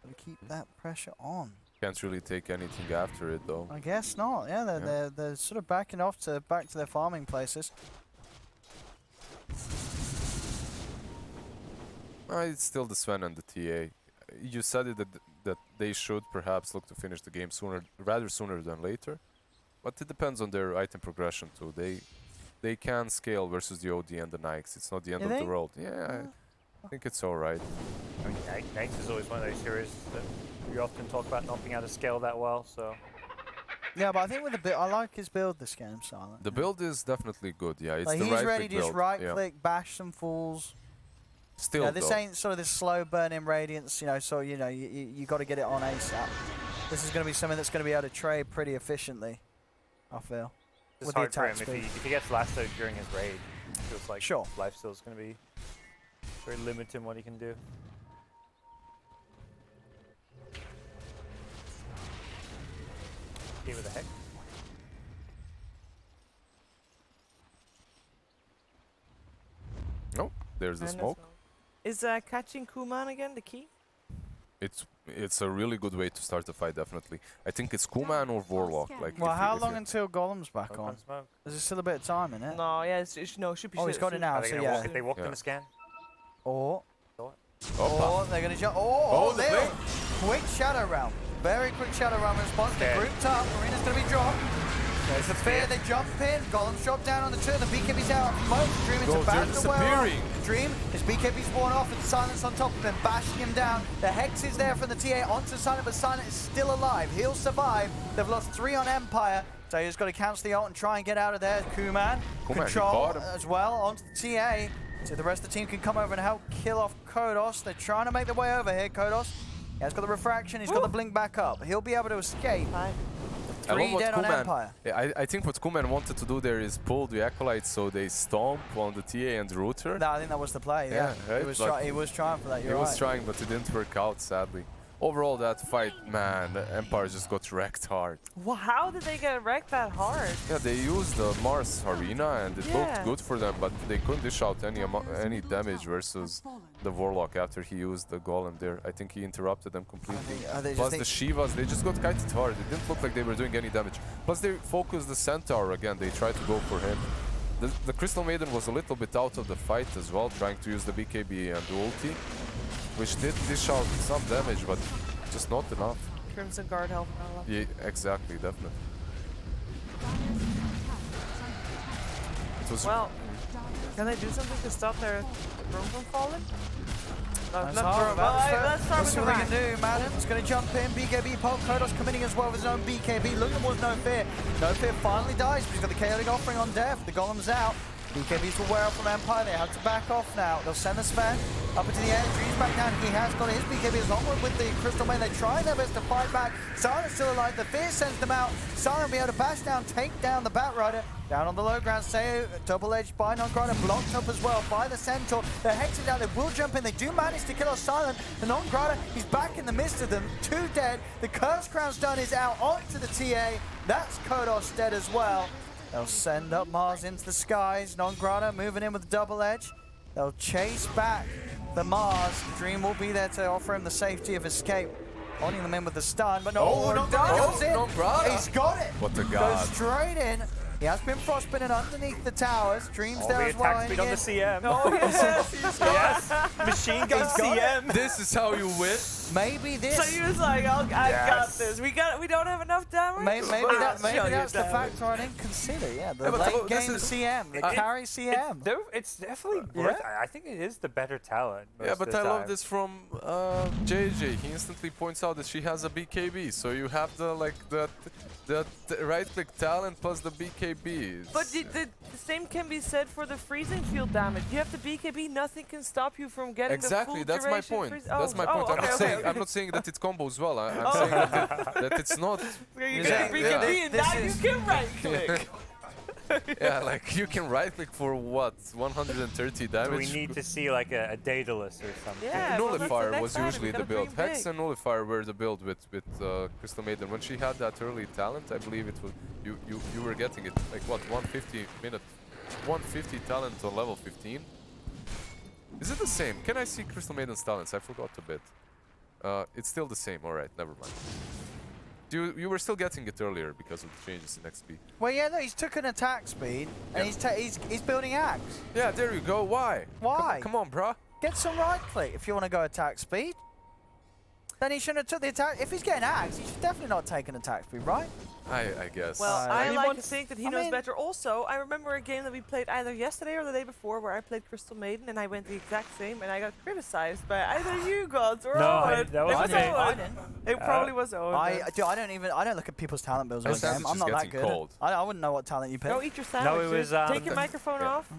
Gotta keep that pressure on. Can't really take anything after it though. I guess not. Yeah, they're sort of backing off to back to their farming places. It's still the Sven and the TA. You said it that they should perhaps look to finish the game rather sooner than later, but it depends on their item progression too. They can scale versus the OD and the Nikes. It's not the end You of the think? world. Yeah, I think it's all right. I mean, Nates is always one of those heroes that we often talk about not being able to scale that well, so... Yeah, but I think with the build, I like his build this game, Silent. The build is definitely good. Yeah, it's Like the he's right ready to click just build. right Yeah. click, bash some fools. Still, Yeah, this though, ain't sort of this slow burning radiance, you know. So you know you got to get it on ASAP. This is going to be something that's going to be able to trade pretty efficiently. I feel. It's With the hard for him attack if he gets lassoed during his raid. It feels like Sure. lifesteal is going to be very limited in what he can do. Okay, with the heck. No, there's the And smoke. Is catching Kuman again the key? It's a really good way to start the fight. Definitely, I think it's Kuman or Warlock. Like, Well, if how if long until Golem's back Smoke on? on smoke. There's still a bit of time in it. No, yeah, no, should be. Oh, he's got it now. Are they So gonna walk, yeah. if they walk Yeah. in the scan? Or Opa. they're going to jump. Oh, the little blink. quick shadow realm. Very quick shadow realm response. They're Okay. grouped up. Marina's going to be dropped. There's the fear. They jump in. Golem's dropped down on the two. The BKB's out. Moat. Dream into Go, they're battle well. disappearing. Dream. His BKB's worn off and Silence on top of him, bashing him down. The Hex is there from the TA onto Silent, but Silent is still alive. He'll survive. They've lost 3 on Empire. So he's got to cancel the ult and try and get out of there. Kuman. he Control caught him. as well onto the TA. So the rest of the team can come over and help kill off Kodos. They're trying to make their way over here, Kodos. Yeah, he's got the refraction, he's got the blink back up. He'll be able to escape. Fine. I love 3 what dead on Kuman- Empire. Yeah, I think what Kuman wanted to do there is pull the Acolytes so they stomp on the TA and Router. No, I think that was the play, yeah. Yeah, right, but He was trying for that, He you're was right. trying, but it didn't work out, sadly. Overall, that fight, man, the Empire just got wrecked hard. Well, how did they get wrecked that hard? Yeah, they used the Mars Arena and it Yeah. looked good for them, but they couldn't dish out any damage versus the Warlock after he used the Golem there. I think he interrupted them completely. They Plus just the Sheevas, they just got kited hard. It didn't look like they were doing any damage. Plus they focused the Centaur again. They tried to go for him. The Crystal Maiden was a little bit out of the fight as well, trying to use the BKB and the ulti, which did dish out some damage, but just not enough. Crimson Guard helping a lot. Yeah, exactly, definitely. It was Well, can they do something to stop their room from falling? That's not hard. for- well, let's start Let's with see the what they can rank. do. Madden's going to jump in. BKB Pulp Kodos committing as well with his own BKB. Look towards No Fear. No Fear finally dies, but he's got the chaotic offering on death. The golem's out. BKBs will wear off from Empire. They have to back off now. They'll send the Sven up into the air. Dreams back down. He has got his BKB as onward with the Crystal Main. They try their best to fight back. Silent's still alive. The Fear sends them out. Silent will be able to bash down, take down the Bat Rider. Down on the low ground, Seo, double-edged by Non-Grata, blocked up as well by the Centaur. They're hexing down, they will jump in, they do manage to kill off Silent. The Non-Grata, he's back in the midst of them, 2 dead. The Curse Crown Stun is out onto the TA. That's Kodos dead as well. They'll send up Mars into the skies. Non-Grata moving in with double edge. They'll chase back the Mars. Dream will be there to offer him the safety of escape. Holding them in with the stun, but no, Non-Grata goes in. Non-Grata. He's got it. What a Goes god. straight in. He has been frostbitten underneath the towers. Dreams there the as well. attack speed on the CM. Oh, yes, he's got Yes. Machine gun He's got CM. This is how you win? Maybe this. So he was like, I got Yes. this. We don't have enough damage. Maybe I'll show you that's the damage. factor I didn't consider. Yeah, the Yeah, but late this game is- CM, the carry CM. It's definitely worth. I think it is the better talent. Yeah, most but of the I love time. this from JJ. He instantly points out that she has a BKB, so you have the right-click talent plus the BKB. But the same can be said for the freezing field damage. You have the BKB, nothing can stop you from getting Exactly, the full that's my duration point. freeze- That's my Oh, point. okay. I'm not saying that it combos well. I'm saying that it's not. You Yeah, get BKB yeah. and This now you is- can right click. Yeah, like you can right click for what 130 Do damage. we need to see like a Daedalus or something? Yeah, well, that's the Nullifier next was item, usually we the gotta build. dream Hex big. and Nullifier were the build with Crystal Maiden. When she had that early talent, I believe it was you were getting it like what 150 talent on level 15. Is it the same? Can I see Crystal Maiden's talents? I forgot a bit. It's still the same. All right, never mind. You were still getting it earlier because of the changes in XP. Well, yeah, no, he's took an attack speed and he's building axe. Yeah, there you go. Why? Why? Come on, bruh. Get some right click if you want to go attack speed. Then he shouldn't have took the attack. If he's getting axe, he should definitely not take an attack speed, right? I guess. Well, I he like to wants- think that he I knows mean- better. Also, I remember a game that we played either yesterday or the day before where I played Crystal Maiden and I went the exact same and I got criticized by either you, Godz, or No, Owen. that wasn't it was me. Owen. I didn't. It probably was Owen. I don't look at people's talent builds on My the sandwich game. I'm is not that getting good. cold. I wouldn't know what talent you pick. Go eat your sandwich. it was, dude. Take the- your microphone yeah. off.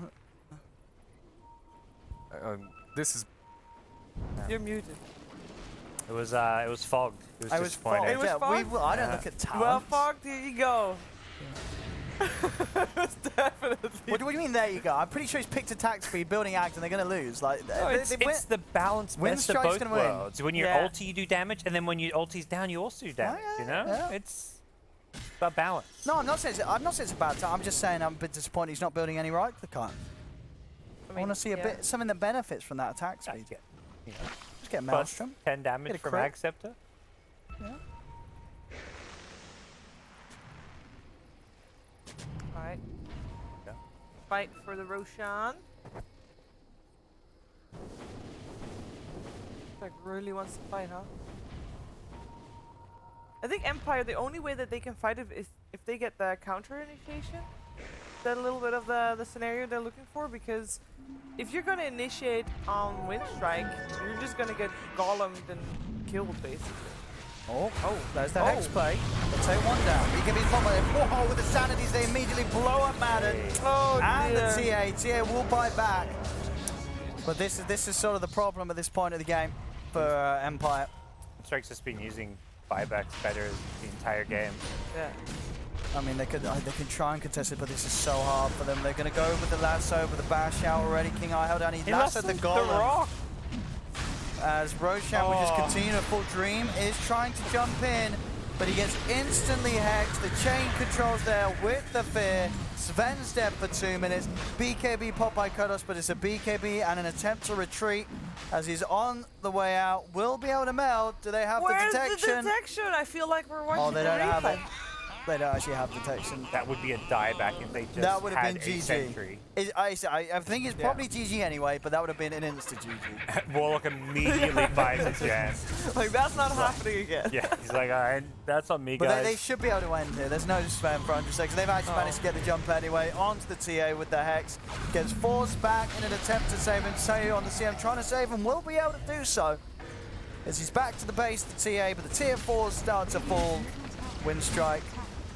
This is You're muted. It was fogged. It was I was disappointing. fogged. It was Yeah, fogged? I don't look at talent. Well, Fog, there you go. It's definitely. What do you mean there you go? I'm pretty sure he's picked attack speed, building act, and they're going to lose. Like, No, it's the balance best of Winstrike's both gonna win. worlds. When you're Yeah. ulti, you do damage, and then when your ulti's down, you also do damage. yeah, You know, yeah. it's about balance. No, I'm not saying it's a bad time. I'm just saying I'm a bit disappointed he's not building any right click on. I want to see yeah. something that benefits from that attack speed. Yeah. You know, Just get plus Maelstrom. 10 damage Get a from crit. Acceptor. Yeah. Alright. Yeah. Fight for the Roshan. Like really wants to fight, huh? I think Empire, the only way that they can fight it is if they get the counter initiation. That's a little bit of the scenario they're looking for, because if you're gonna initiate on Winstrike, you're just gonna get golemed and killed basically. Oh, there's the Hex play. They'll take one down. He can be whoa, with the Sanities, they immediately blow up Madden. Oh, And dear. the TA will bite back. But this is sort of the problem at this point of the game for Empire. Strike's just been using buybacks better the entire game. Yeah. I mean, they can try and contest it, but this is so hard for them. They're going to go with the lasso, with the bash out already. King Eye held down. He lassoed the golem. rock. As Roshan will just continue a full dream, is trying to jump in, but he gets instantly hexed. The chain controls there with the fear. Sven's dead for 2 minutes. BKB popped by Kodos, but it's a BKB and an attempt to retreat as he's on the way out. Will be able to meld. Do they have Where's the detection? the detection? I feel like we're watching Oh, they the don't have replay. it. They don't actually have detection. That would be a dieback if they just That would have had been a GG. sentry. I think it's probably GG anyway, but that would have been an instant GG. Warlock immediately buys a gen. Like, that's not happening again. Yeah, he's like, alright, that's on me, But guys. they should be able to end here. There's no spam for 100 seconds. They've actually managed to get the jump anyway onto the TA with the Hex. Gets forced back in an attempt to save him. Say on the CM trying to save him, will be able to do so. As he's back to the base, the TA, but the tier 4s start to fall. Winstrike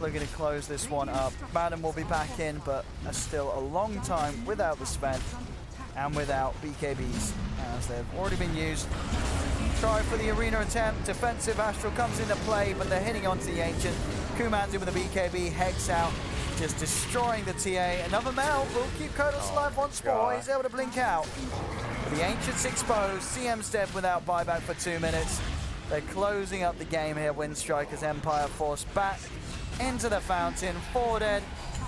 looking to close this one up. Madden will be back in, but still a long time without the Sven and without BKBs, as they've already been used. Try for the arena attempt. Defensive Astral comes into play, but they're hitting onto the Ancient. Kuman's in with a BKB, Hex out, just destroying the TA. Another melt will keep Kodos alive once more. He's able to blink out. The Ancient's exposed. CM's dead without buyback for 2 minutes. They're closing up the game here. Winstrike as Empire forced back into the fountain. 4 dead.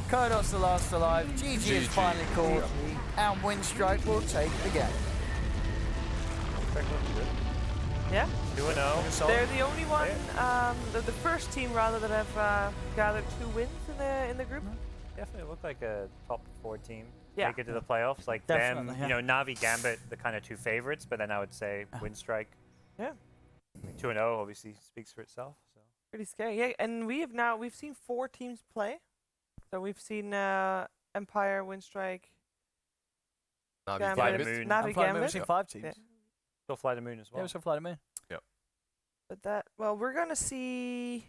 Kodos the last alive. GG is finally called. And Winstrike will take the game. Yeah. 2-0. They're the only one, the first team rather, that have gathered 2 wins in the group. Definitely look like a top 4 team. Yeah. Make it to the playoffs. Like Definitely, them, you know, Na'Vi, Gambit, the kind of 2 favorites, but then I would say Winstrike. Yeah. 2-0 obviously speaks for itself. So. Pretty scary. Yeah, and we've seen 4 teams play. So we've seen Empire, Winstrike, Navi Fly the Gambit, Moon. Na'Vi, We've Gambit. seen 5 teams. Yeah. Still Fly the Moon as Yeah, well. we saw Fly the Moon. But we're gonna see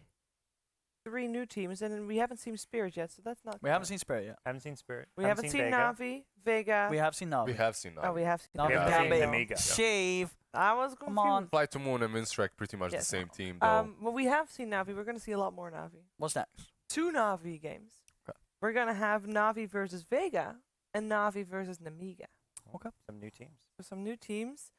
3 new teams, and we haven't seen Spirit yet, so that's not. We haven't seen Spirit yet. Haven't seen Spirit. We haven't seen Vega. Navi, Vega. We have seen Navi. We have seen Navi. Oh, we have seen. Navi, We haven't seen Gambit, Amiga. Sheev. I was confused. Come on. Fly to Moon and Winstrike pretty much Yes. the same team, though. Well, we have seen Navi. We're gonna see a lot more Navi. What's next? 2 Navi games. Okay. We're gonna have Navi versus Vega and Navi versus Namiga. Some new teams. So some new teams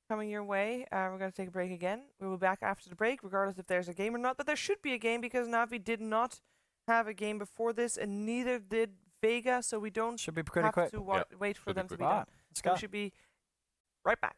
coming your way. We're going to take a break again. We'll be back after the break, regardless if there's a game or not. But there should be a game because Navi did not have a game before this, and neither did Vega. So we don't Should be pretty have quick. to wait for Should be them to quick. be All done. right, let's So go. we should be right back.